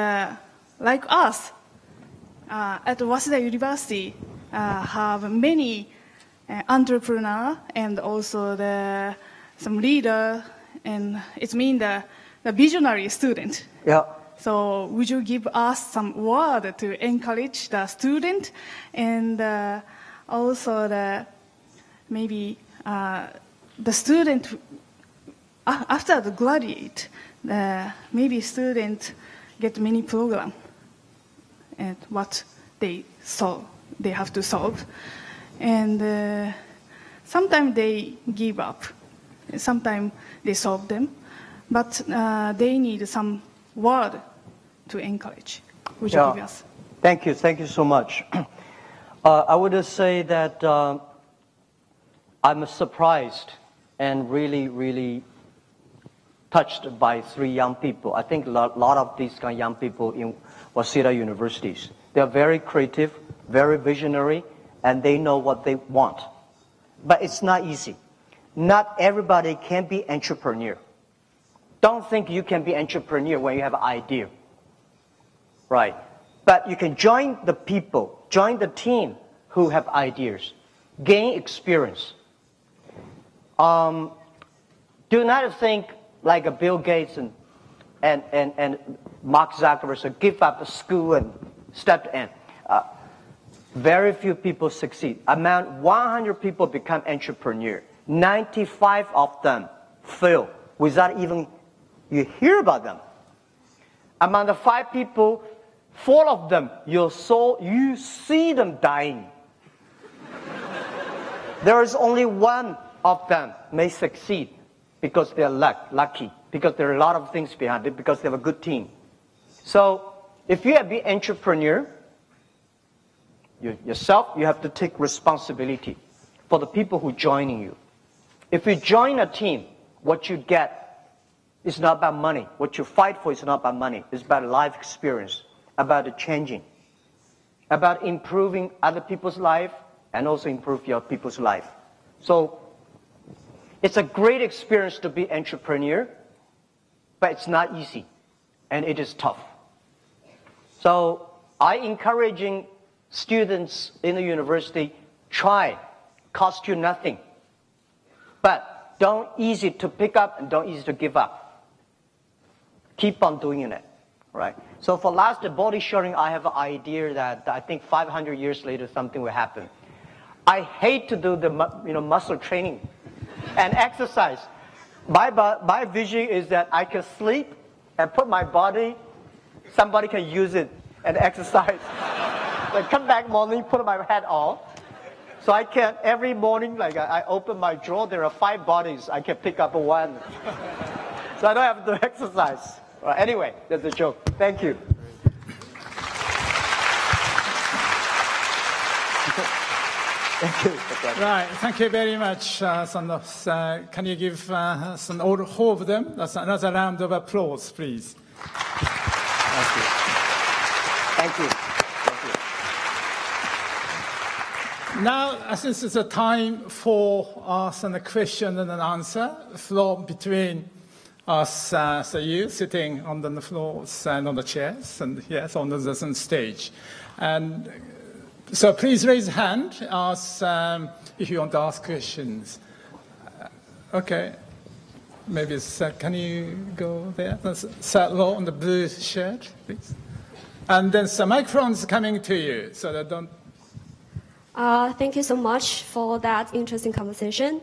like us. At Waseda University, have many entrepreneurs and also some leader, and it means the visionary student. Yeah. So would you give us some word to encourage the student, and also maybe the student after the graduate, maybe student get many program. And what they have to solve, and sometimes they give up, sometimes they solve them, but they need some word to encourage. Would you give us? Thank you so much. I would say that I'm surprised and really touched by 3 young people. I think a lot of these kind of young people in Waseda universities. They are very creative, very visionary, and they know what they want. But it's not easy. Not everybody can be entrepreneur. Don't think you can be entrepreneur when you have an idea. Right? But you can join the people, join the team who have ideas, gain experience. Do not think like a Bill Gates and Mark Zuckerberg give up school and step in. Very few people succeed. Among 100 people become entrepreneur, 95 of them fail without even you hear about them. Among the 5 people, 4 of them you see them dying. There is only 1 of them may succeed because they're lucky, because there are a lot of things behind it, because they have a good team. So if you have to be an entrepreneur, yourself, you have to take responsibility for the people who are joining you. If you join a team, what you get is not about money. What you fight for is not about money. It's about life experience, about the changing, about improving other people's life and also improve your people's life. So it's a great experience to be an entrepreneur, but it's not easy and it is tough. So I'm encouraging students in the university, try, cost you nothing. But don't easy to pick up and don't easy to give up. Keep on doing it, right? So for last body sharing, I have an idea that I think 500 years later something will happen. I hate to do the muscle training and exercise. My vision is that I can sleep and put my body, somebody can use it and exercise. Like come back morning, put my head on. So I can, every morning, like I open my drawer, there are 5 bodies, I can pick up 1. So I don't have to exercise. Anyway, that's a joke. Thank you. Thank you. Right, thank you very much, Sandos. Can you give all of them another round of applause, please? Thank you. Thank you. Now, since it's a time for some question and an answer from between us, so you sitting on the floors and on the chairs, and yes, on the stage. And so please raise your hand if you want to ask questions. Okay. Maybe can you go there? Third row on the blue shirt, please. And then some microphones coming to you, so that don't. Thank you so much for that interesting conversation.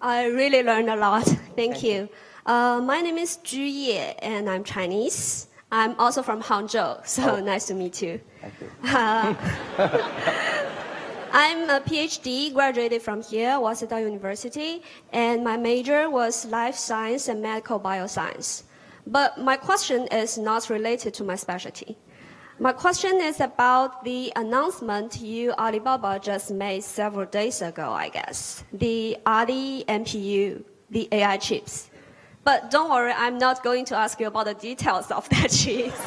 I really learned a lot. Thank you. My name is Zhu Ye, and I'm Chinese. I'm also from Hangzhou, so nice to meet you. Thank you. I'm a PhD, graduated from here, Waseda University, and my major was life science and medical bioscience. But my question is not related to my specialty. My question is about the announcement you, Alibaba, just made several days ago, I guess. The Ali NPU, the AI chips. But don't worry, I'm not going to ask you about the details of that chips.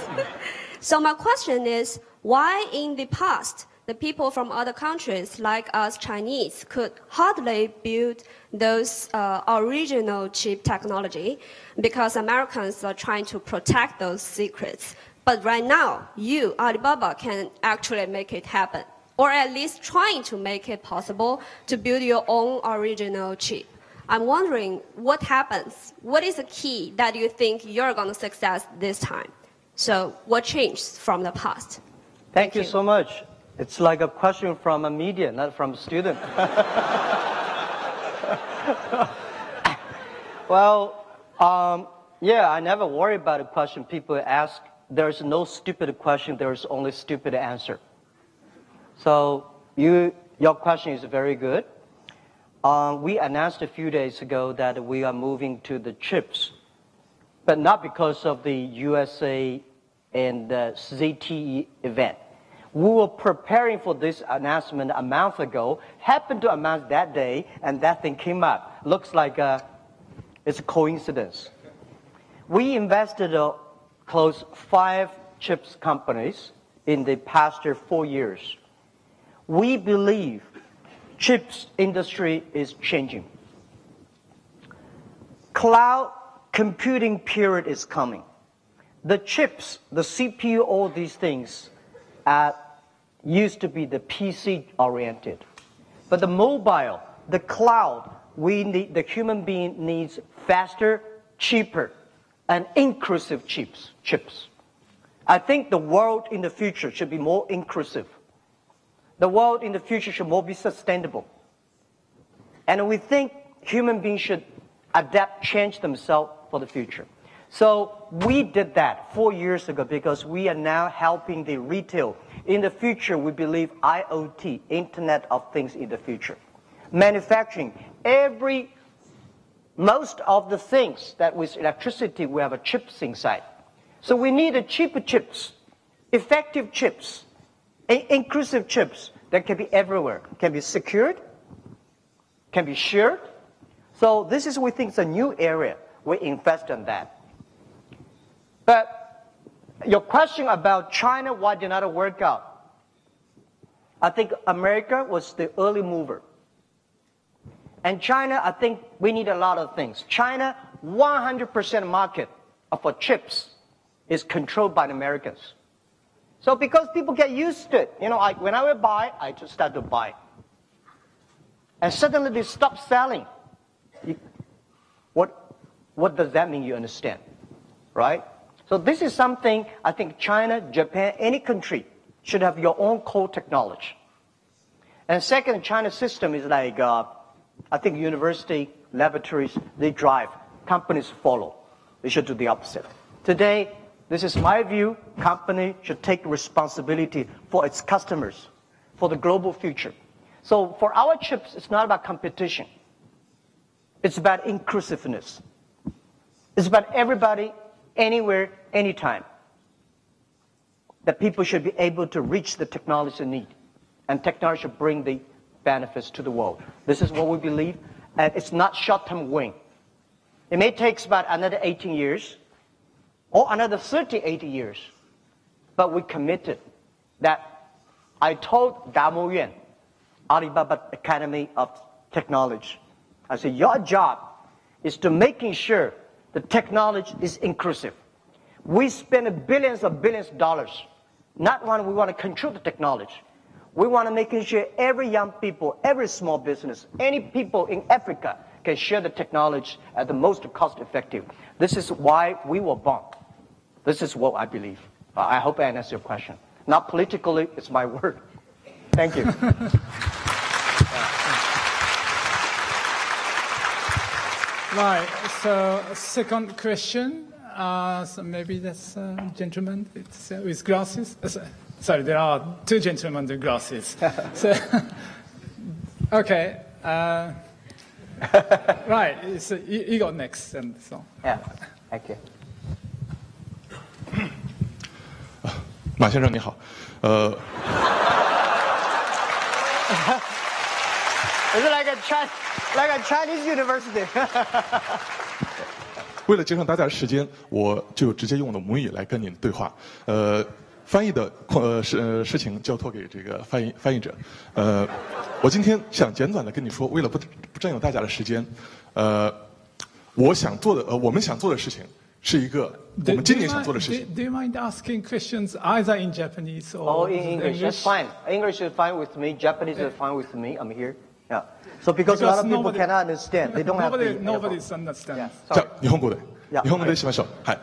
So my question is, why in the past, the people from other countries like us Chinese could hardly build those original chip technology because Americans are trying to protect those secrets. But right now, you, Alibaba, can actually make it happen, or at least trying to make it possible to build your own original chip. I'm wondering what happens, what is the key that you think you're going to success this time? So what changed from the past? Thank you so much. It's like a question from a media, not from a student. Well, yeah, I never worry about a question people ask. There's no stupid question, there's only stupid answer. So your question is very good. We announced a few days ago that we are moving to the chips, but not because of the USA and the ZTE event. We were preparing for this announcement a month ago, happened to announce that day, and that thing came up. Looks like it's a coincidence. We invested close 5 chips companies in the past 4 years. We believe chips industry is changing. Cloud computing period is coming. The chips, the CPU, all these things used to be the PC-oriented. But the mobile, the cloud, the human being needs faster, cheaper, and inclusive chips. I think the world in the future should be more inclusive. The world in the future should more be sustainable. And we think human beings should adapt, change themselves for the future. So we did that 4 years ago because we are now helping the retail. In the future, we believe IoT, Internet of Things in the future. Manufacturing, most of the things that with electricity, we have a chips inside. So we need cheaper chips, effective chips, inclusive chips that can be everywhere, can be secured, can be shared. So this is, we think, is a new area. We invest in that. But your question about China, why did not work out? I think America was the early mover. And China, I think we need a lot of things. China, 100% market for chips is controlled by the Americans. So because people get used to it, when I would buy, I just start to buy. And suddenly they stop selling. What does that mean, you understand? Right? So this is something I think China, Japan, any country should have your own core technology. And second, China's system is like, I think university, laboratories, they drive, companies follow. They should do the opposite. Today, this is my view, company should take responsibility for its customers, for the global future. So for our chips, it's not about competition. It's about inclusiveness. It's about everybody, anywhere, anytime. That people should be able to reach the technology need. And technology should bring the benefits to the world. This is what we believe. And it's not short-term win. It may take about another 18 years or another 30, 80 years. But we committed that. I told Damo Yuan, Alibaba Academy of Technology, I said, your job is to making sure the technology is inclusive. We spend billions of dollars. Not one we want to control the technology. We want to make sure every young people, every small business, any people in Africa can share the technology at the most cost effective. This is why we were born. This is what I believe. I hope I answered your question. Not politically, it's my word. Thank you. Right, so second question. So maybe that's gentleman with glasses. Sorry, there are two gentlemen with glasses. So, okay. Right, so you go next. And so. Yeah, thank you. 马先生你好Is it like a Chinese university? 为了节省大家的时间，我就直接用我的母语来跟您对话。翻译的事情交托给这个翻译者。我今天想简短的跟你说，为了不占用大家的时间，我们想做的事情是一个我们今年想做的事情。Do you mind asking questions either in Japanese or in English? That's fine. English is fine with me. Japanese is fine with me. I'm here. Yeah. So because a lot of people cannot understand, they don't have the. Nobody understands. じゃあ日本語でしましょう。はい。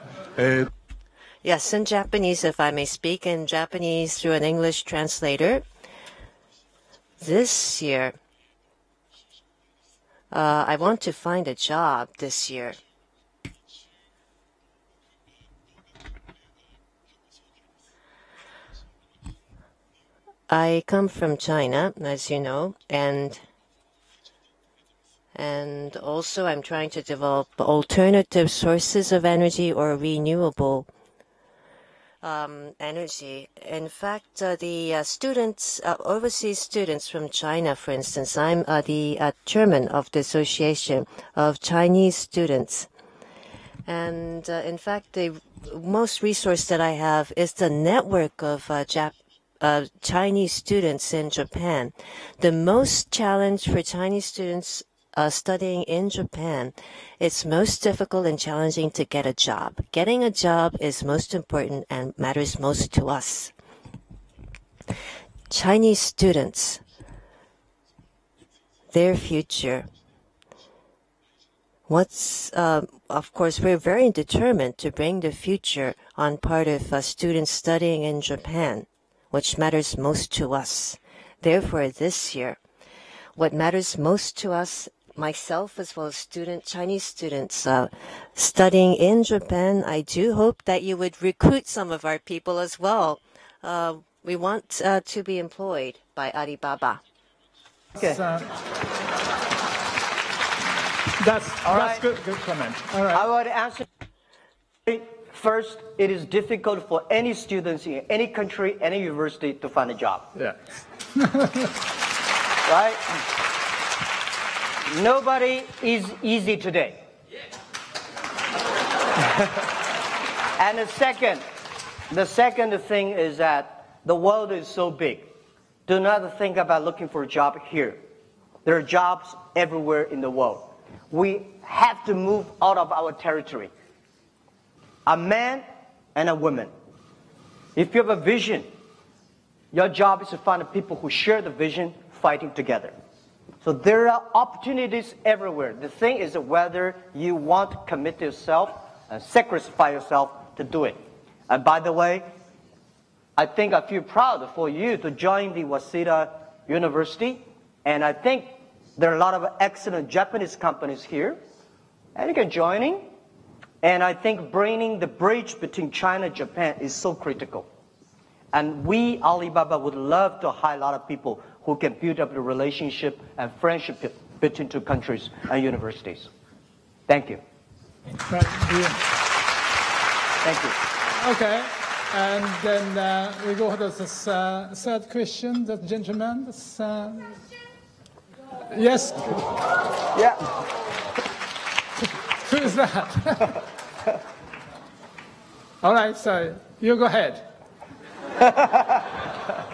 Yes, in Japanese, if I may speak in Japanese through an English translator. This year, I want to find a job this year. I come from China, as you know, and also I'm trying to develop alternative sources of energy or renewable energy. In fact, the students, overseas students from China, for instance, I'm the chairman of the Association of Chinese Students. And in fact, the most resource that I have is the network of Chinese students in Japan. The most challenge for Chinese students studying in Japan, it's most difficult and challenging to get a job. Getting a job is most important and matters most to us. Chinese students, their future. Of course, we're very determined to bring the future on part of students studying in Japan, which matters most to us. Therefore, this year, what matters most to us, myself as well as Chinese students studying in Japan, I do hope that you would recruit some of our people as well. We want to be employed by Alibaba. Okay. That's good comment. All right. I would answer. First, it is difficult for any students in any country, any university to find a job. Yeah. Right? Nobody is easy today. And the second thing is that the world is so big. Do not think about looking for a job here. There are jobs everywhere in the world. We have to move out of our territory. A man and a woman. If you have a vision, your job is to find people who share the vision, fighting together. So there are opportunities everywhere. The thing is whether you want to commit yourself and sacrifice yourself to do it. And by the way, I think I feel proud for you to join the Waseda University. And I think there are a lot of excellent Japanese companies here. And you can join in. And I think bringing the bridge between China and Japan is so critical. And we, Alibaba, would love to hire a lot of people who can build up the relationship and friendship between two countries and universities. Thank you. Right. Thank you. Okay. And then we go to the third question, the gentleman. Yes. Yeah. Who is that? All right, so you go ahead.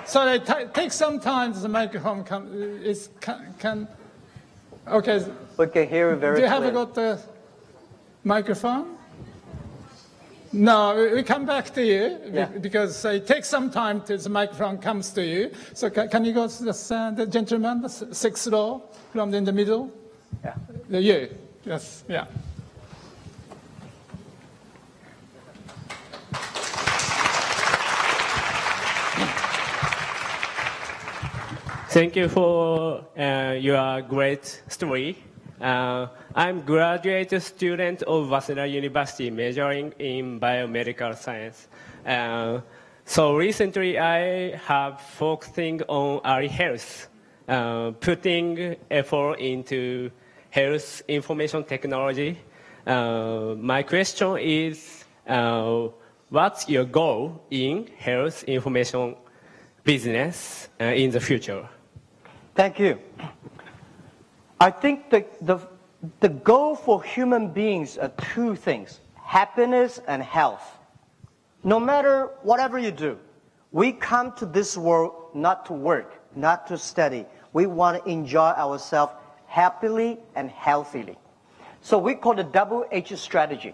So take some time. The microphone can. Okay. We can hear you very clearly. Do you clear. have got the? Microphone? No, we come back to you because it takes some time till the microphone comes to you. So can you go to the gentleman, the sixth row, from in the middle? Yeah. You, yes, yeah. Thank you for your great story. I'm graduate student of Waseda University majoring in biomedical science. So recently I have focusing on early health, putting effort into health information technology. My question is, what's your goal in health information business in the future? Thank you. I think the goal for human beings are two things, happiness and health. No matter whatever you do, we come to this world not to work, not to study. We want to enjoy ourselves happily and healthily. So we call it double H strategy.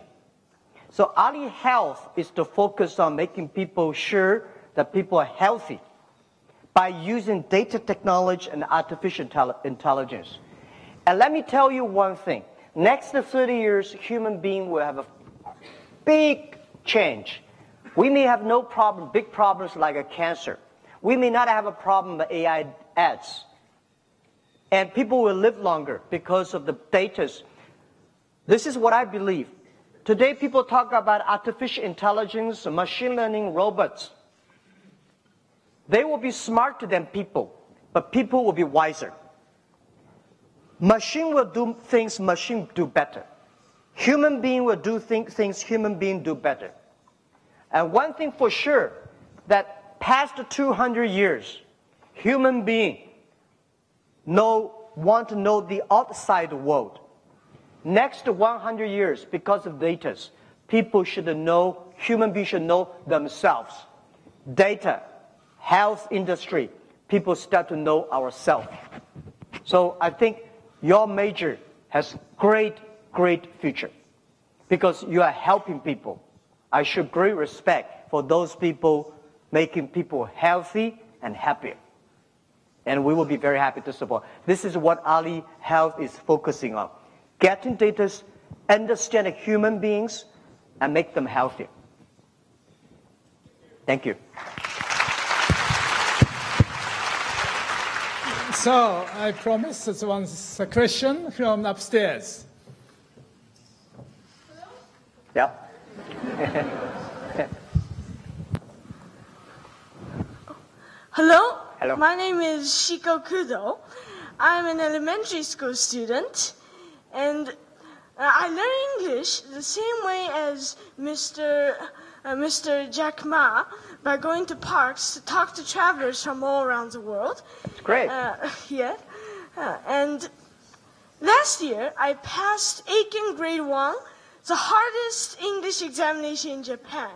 So early health is to focus on making people sure that people are healthy by using data technology and artificial intelligence. And let me tell you one thing. Next to 30 years, human being will have a big change. We may have no problem, big problems like a cancer. We may not have a problem with AI ads. And people will live longer because of the data. This is what I believe. Today, people talk about artificial intelligence, machine learning, robots. They will be smarter than people, but people will be wiser. Machine will do things machine do better. Human being will do things human being do better. And one thing for sure, that past 200 years, human being want to know the outside world. Next 100 years, because of data, people should know, human beings should know themselves. Data, health industry, people start to know ourselves. So I think your major has great future because you are helping people. I show great respect for those people making people healthy and happier. And we will be very happy to support. This is what early health is focusing on. Getting data, understanding human beings, and make them healthier. Thank you. So I promise this one's a question from upstairs. Yeah. Hello. Hello. My name is Shiko Kudo. I'm an elementary school student, and I learn English the same way as Mr. Jack Ma by going to parks to talk to travelers from all around the world. It's great. And last year I passed Aiken Grade 1, the hardest English examination in Japan.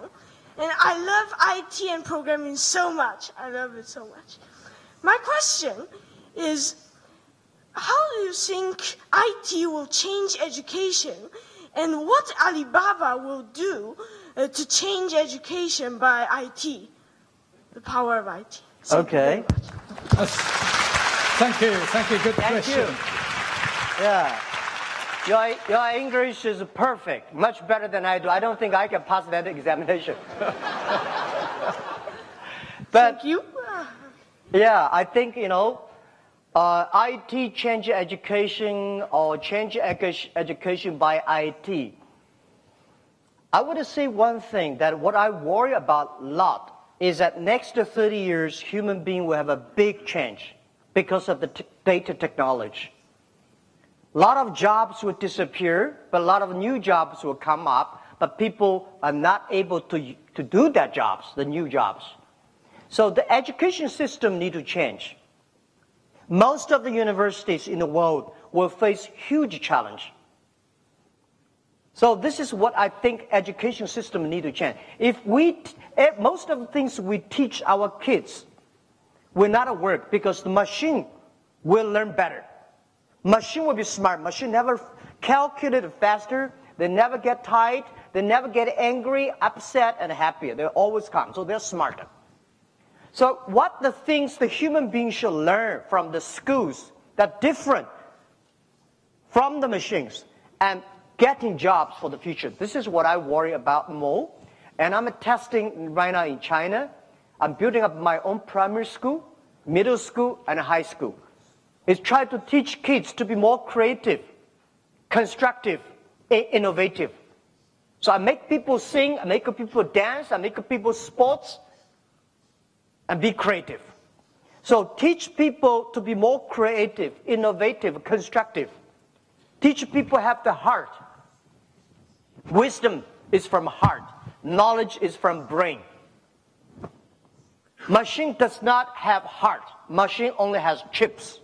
And I love IT and programming so much. I love it so much. My question is, how do you think IT will change education, and what Alibaba will do to change education by IT, the power of IT? Okay. Thank you. Good question. Yeah. Your English is perfect, much better than I do. I don't think I can pass that examination. But Thank you. yeah, I think, IT change education or change education by IT. I would say one thing, that what I worry about a lot is that next 30 years, human being will have a big change because of the data technology. A lot of jobs will disappear, but a lot of new jobs will come up, but people are not able to do that jobs, the new jobs. So the education system need to change. Most of the universities in the world will face huge challenge. So this is what I think education system need to change. If most of the things we teach our kids will not work because the machine will learn better. Machine will be smart. Machine never calculated faster. They never get tired. They never get angry, upset, and happy. They're always calm. So they're smarter. So what the things the human beings should learn from the schools that are different from the machines and getting jobs for the future. This is what I worry about more. And I'm testing right now in China. I'm building up my own primary school, middle school, and high school. It's trying to teach kids to be more creative, constructive, innovative. So I make people sing, I make people dance, I make people sports, and be creative. So teach people to be more creative, innovative, constructive. Teach people have the heart. Wisdom is from heart. Knowledge is from brain. Machine does not have heart. Machine only has chips.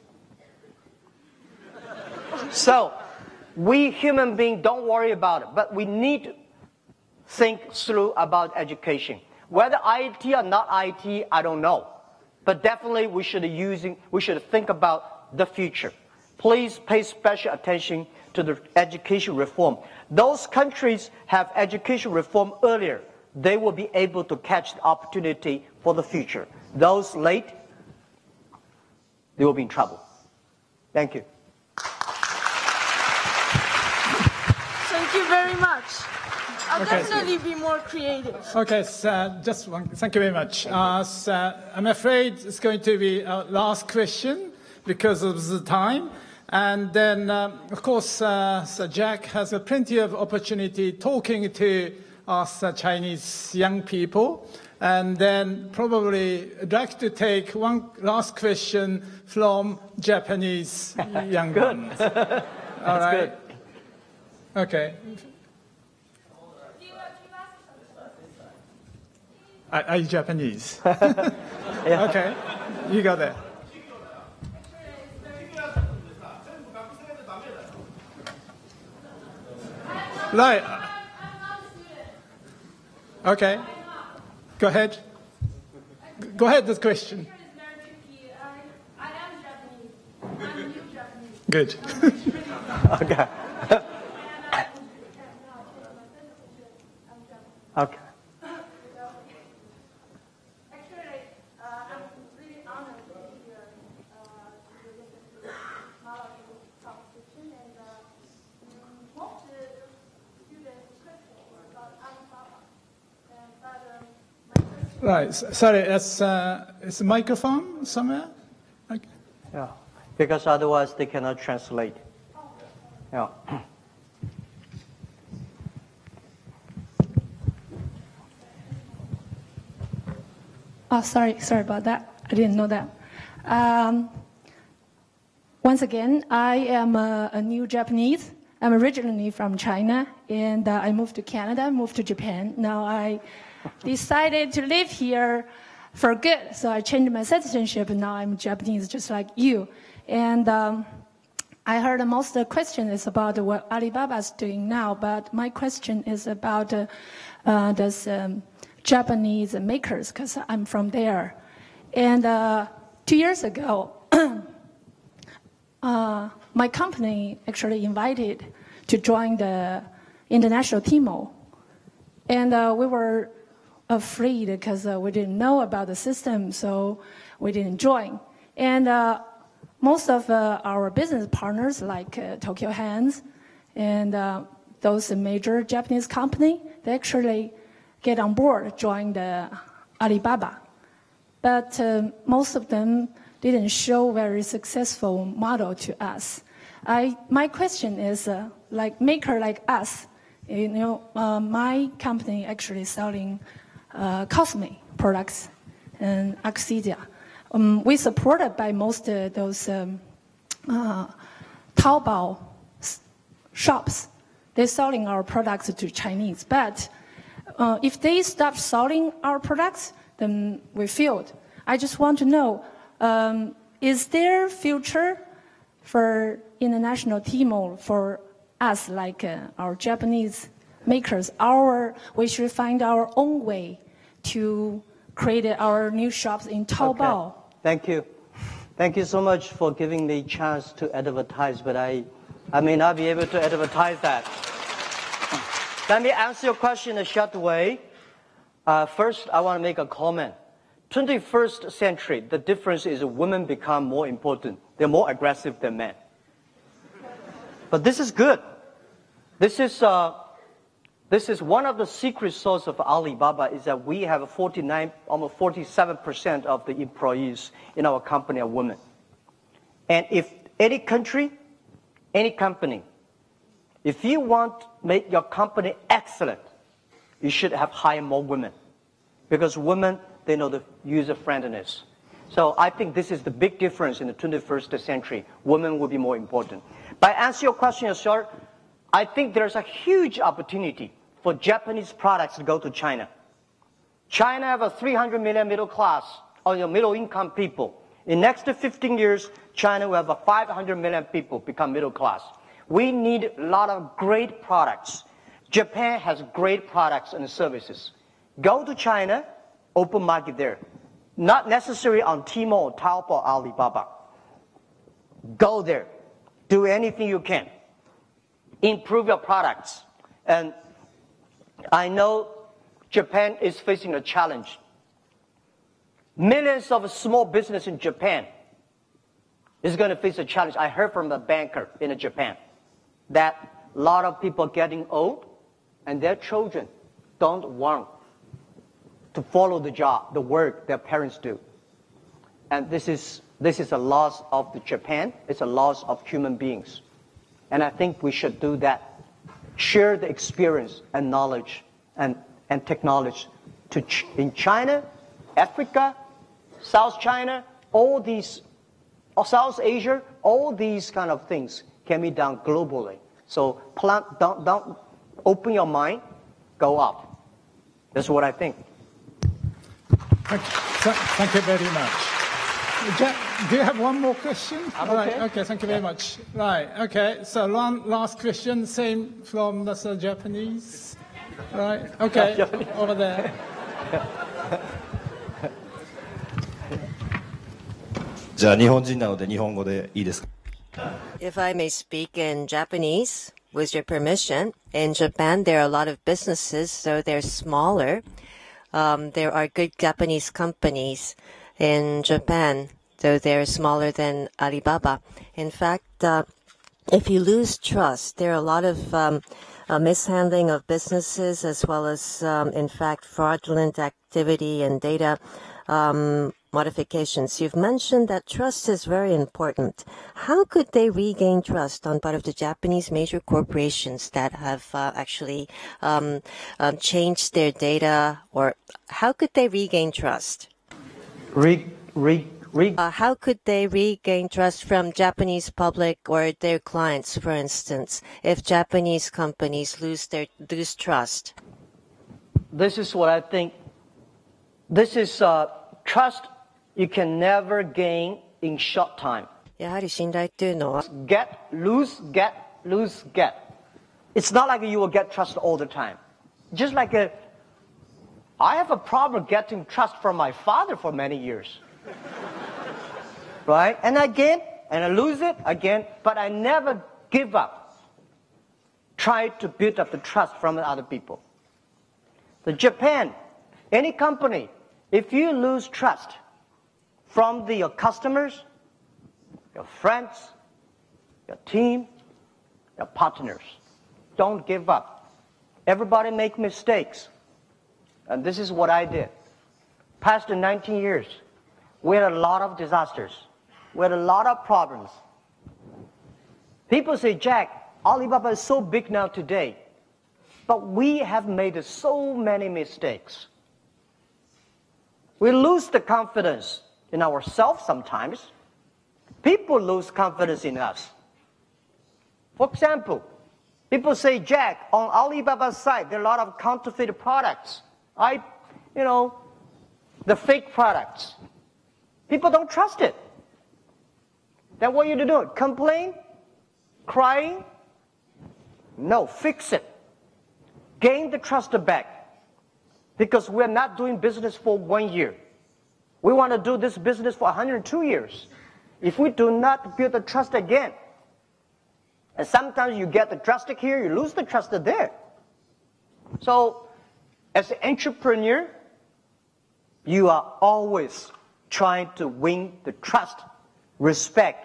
So we human beings don't worry about it, but we need to think through about education. Whether IT or not IT, I don't know. But definitely we should think about the future. Please pay special attention to the education reform. Those countries have education reform earlier. They will be able to catch the opportunity for the future. Those late, they will be in trouble. Thank you. Thank you very much. I'll definitely be more creative. Okay, so just one. Thank you very much. So I'm afraid it's going to be our last question because of the time. And then, of course, so Jack has plenty of opportunity talking to us Chinese young people. And then probably I'd like to take one last question from Japanese young ones. All right. Good. Okay. Are you Japanese? Yeah. Okay, you got that. Right. Okay. Go ahead. Go ahead with the question. I am Japanese. I'm new Japanese. Good. Okay. Okay. Actually, I'm really honored to be here to listen to Malawi's competition, and most of the students' questions were about Alibaba. But my question... Right. Sorry, it's a microphone somewhere? Okay. Yeah. Because otherwise they cannot translate. Yeah. Oh, sorry about that. I didn't know that. Once again, I am a new Japanese. I'm originally from China, and I moved to Canada, moved to Japan. Now I decided to live here for good, so I changed my citizenship, and now I'm Japanese, just like you. And I heard most of the question is about what Alibaba is doing now, but my question is about does Japanese makers, because I'm from there. And 2 years ago, my company actually invited to join the international TMO. And we were afraid because we didn't know about the system, so we didn't join. And most of our business partners, like Tokyo Hands and those major Japanese companies, they actually get on board, join the Alibaba. But most of them didn't show very successful model to us. My question is, like maker like us, my company actually selling cosmetic products and Accidia. We supported by most of those Taobao shops. They're selling our products to Chinese, but if they stop selling our products, then we failed. I just want to know, is there future for international TMO for us, like our Japanese makers? We should find our own way to create our new shops in Taobao. Okay. Thank you. Thank you so much for giving me a chance to advertise, but I may not be able to advertise that. Let me answer your question in a short way. First, I want to make a comment. 21st century, the difference is women become more important. They're more aggressive than men. But this is good. This is one of the secret sources of Alibaba is that we have 49, almost 47% of the employees in our company are women. And if any country, any company, if you want to make your company excellent, you should have hire more women. Because women, they know the user-friendliness. So I think this is the big difference in the 21st century. Women will be more important. But answer your question, short, I think there's a huge opportunity for Japanese products to go to China. China have a 300 million middle class, or middle income people. In next 15 years, China will have a 500 million people become middle class. We need a lot of great products. Japan has great products and services. Go to China, open market there. Not necessarily on Tmall, Taobao, or Alibaba. Go there. Do anything you can. Improve your products. And I know Japan is facing a challenge. Millions of small business in Japan is going to face a challenge. I heard from a banker in Japan that a lot of people are getting old and their children don't want to follow the job, the work their parents do. And this is a loss of the Japan. It's a loss of human beings. And I think we should do that. Share the experience and knowledge and technology in China, Africa, South China, all these, South Asia, all these kind of things can be done globally. So don't open your mind, go up. That's what I think. Thank you very much. Jack, do you have one more question? I'm right, okay. Okay, thank you very much. Right, okay, so one last question, same from the Japanese. Right, okay, over there. If I may speak in Japanese, with your permission, in Japan there are a lot of businesses, so they're smaller. There are good Japanese companies in Japan, though they're smaller than Alibaba. In fact, if you lose trust, there are a lot of mishandling of businesses as well as, in fact, fraudulent activity and data modifications. You've mentioned that trust is very important. How could they regain trust on part of the Japanese major corporations that have actually changed their data, or how could they regain trust? How could they regain trust from Japanese public or their clients, for instance, if Japanese companies lose trust? This is what I think. This is trust you can never gain in short time. やはり信頼というのは Get, lose, get, lose, get. It's not like you will get trust all the time. Just like I have a problem getting trust from my father for many years. Right? And again, and I lose it again, but I never give up. Try to build up the trust from other people. The Japan, any company, if you lose trust from your customers, your friends, your team, your partners, don't give up. Everybody make mistakes. And this is what I did. Past the 19 years, we had a lot of disasters. We had a lot of problems. People say, Jack, Alibaba is so big now today, but we have made so many mistakes. We lose the confidence in ourselves sometimes. People lose confidence in us. For example, people say, Jack, on Alibaba's site, there are a lot of counterfeit products. The fake products. People don't trust it. Then what you do? Complain? Crying? No, fix it. Gain the trust back. Because we're not doing business for 1 year. We want to do this business for 102 years. If we do not build the trust again, and sometimes you get the trust here, you lose the trust there. So, as an entrepreneur, you are always trying to win the trust, respect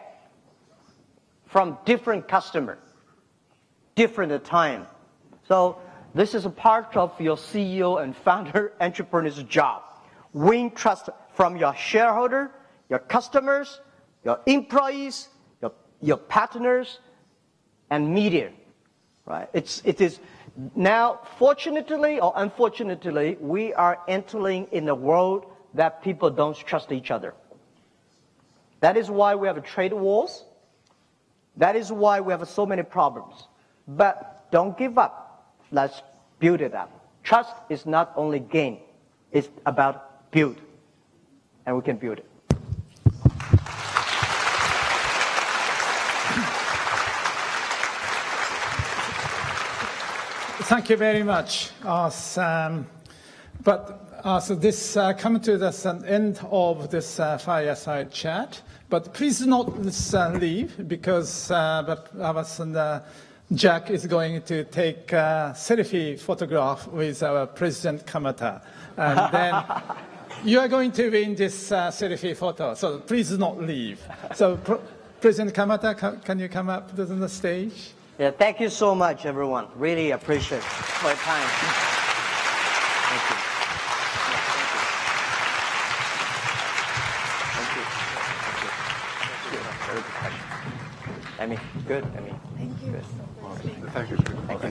from different customers, different time. So, this is a part of your CEO and founder entrepreneur's job. Win trust from your shareholder, your customers, your employees, your partners, and media. Right? It is now, fortunately or unfortunately, we are entering in a world that people don't trust each other. That is why we have trade wars. That is why we have so many problems. But don't give up. Let's build it up. Trust is not only gain, it's about build. And we can build it. Thank you very much. So this come to the end of this fireside chat. But please not leave because Jack is going to take a selfie photograph with our President Kamata. And then you are going to win this selfie photo. So please not leave. So President Kamata, can you come up to the stage? Yeah, thank you so much, everyone. Really appreciate your time. Thank you. Thank you. Good. Amy. Thank you. Good. Thank you. Thank you.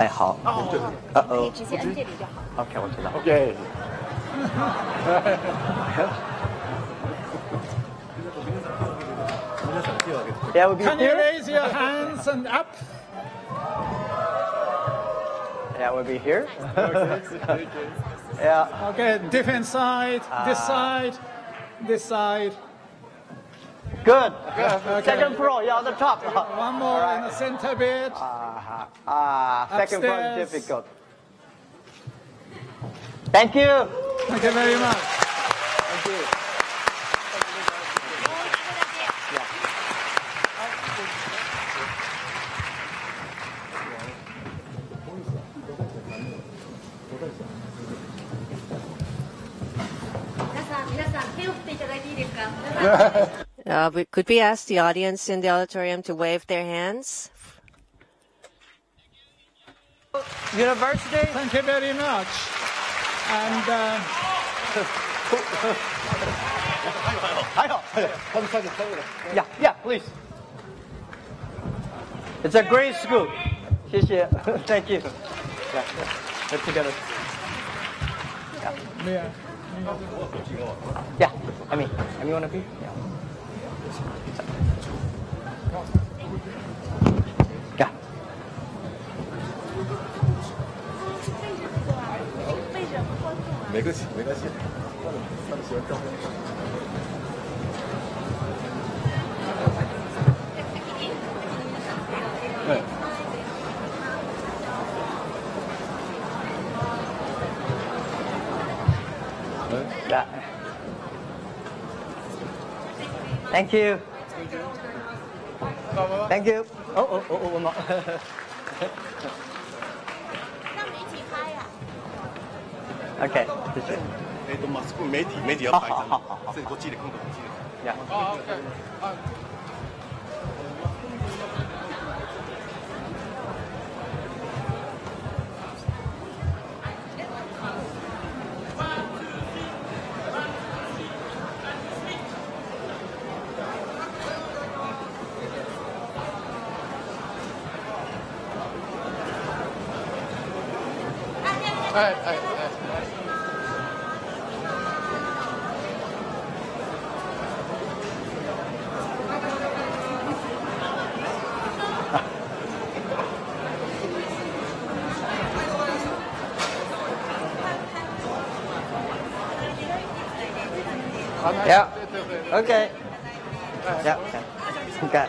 好。可以直接摁这里就好。OK， 我知道。OK。Can you raise your hands and up? Yeah, we'll be here. Yeah. Okay, different side, this side, this side. Good. Okay. Second floor, yeah, on the top. One more in the center bit. Second floor is difficult. Thank you. Thank you very much. Thank you. Could we ask the audience in the auditorium to wave their hands? University. Thank you very much. And yeah, please. It's a great school. 谢谢. Thank you. Yeah, let's together. Yeah, I mean, you want to be? Yeah. Yeah. 没关系，没关系，他们喜欢照片。对。Yeah. Thank you. Thank you. Oh, no. OK， 谢谢。马斯克媒体要拍一张，这里都记得空格，记得。呀。Yeah. Okay. Yeah. Okay.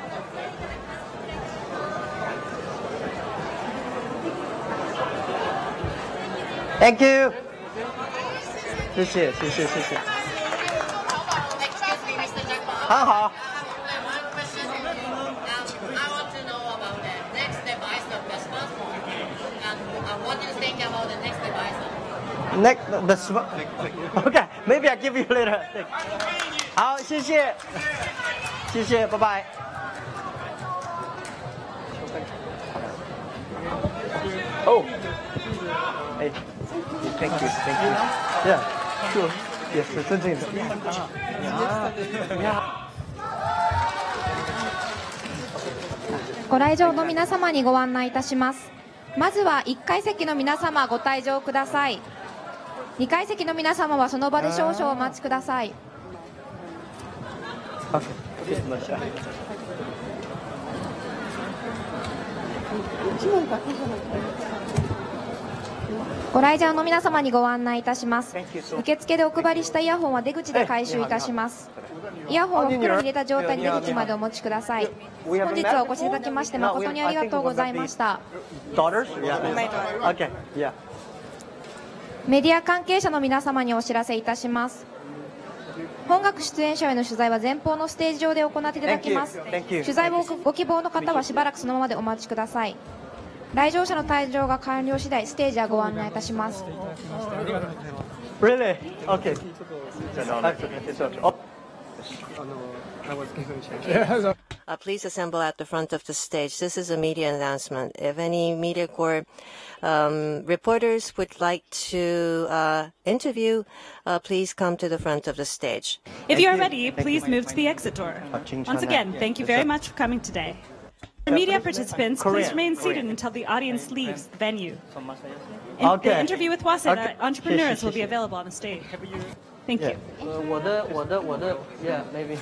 Thank you. 谢谢。很好。Next, the smart. Okay, maybe I give you later. 好，谢谢，谢谢，拜拜。Oh, hey, thank you, thank you. Yeah, sure. Yes, 真正的。ご来場の皆様にご案内いたします。まずは1階席の皆様ご退場ください。2階席の皆様はその場で少々お待ちください。ご来場の皆様にご案内いたします。受付でお配りしたイヤホンは出口で回収いたします。イヤホンを袋に入れた状態で出口までお持ちください。本日はお越しいただきまして誠にありがとうございました。メディア関係者の皆様にお知らせいたします。本学出演者への取材は前方のステージ上で行っていただきます。取材をご希望の方はしばらくそのままでお待ちください。来場者の退場が完了次第ステージはご案内いたします。Really? Okay. Please assemble at the front of the stage. This is a media announcement. If any media corps reporters would like to interview, please come to the front of the stage. If you are ready, please move to the exit door. Once again, thank you very much for coming today. Media participants, please remain seated until the audience leaves the venue. The interview with Waseda entrepreneurs will be available on the stage. Thank you. Yeah, maybe.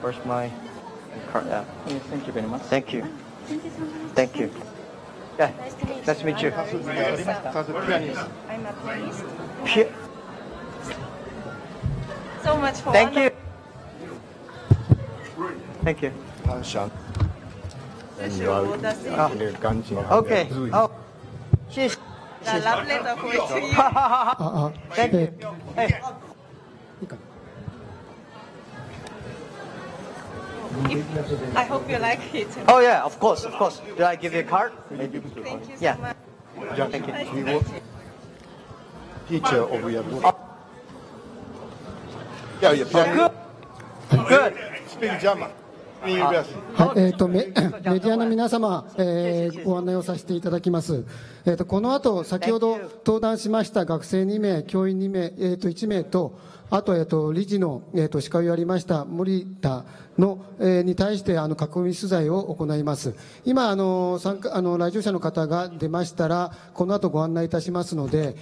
Where's my card? Yeah. Thank you very much. Thank you. Thank you. Yeah. Nice to meet you. I'm a pianist. So much for Thank you. Thank you. Okay. Oh. 谢谢。Lovely to meet you. Thank you. Hey. I hope you like it. Oh yeah, of course, of course. Did I give you a card? Maybe. Thank you so Yeah. much. Thank you. Teacher of your book. Yeah, yeah. Good. Good. Speak German. はい、メディアの皆様、ご案内をさせていただきます。この後、先ほど登壇しました学生2名、教員2名、1名と、あと、理事の、司会をやりました森田の、に対して、囲み取材を行います。今、来場者の方が出ましたら、この後ご案内いたしますので、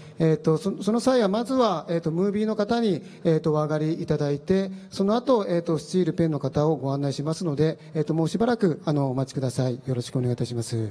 その際は、まずは、ムービーの方に、お上がりいただいて、その後、スチールペンの方をご案内しますので、もうしばらく、お待ちください。よろしくお願いいたします。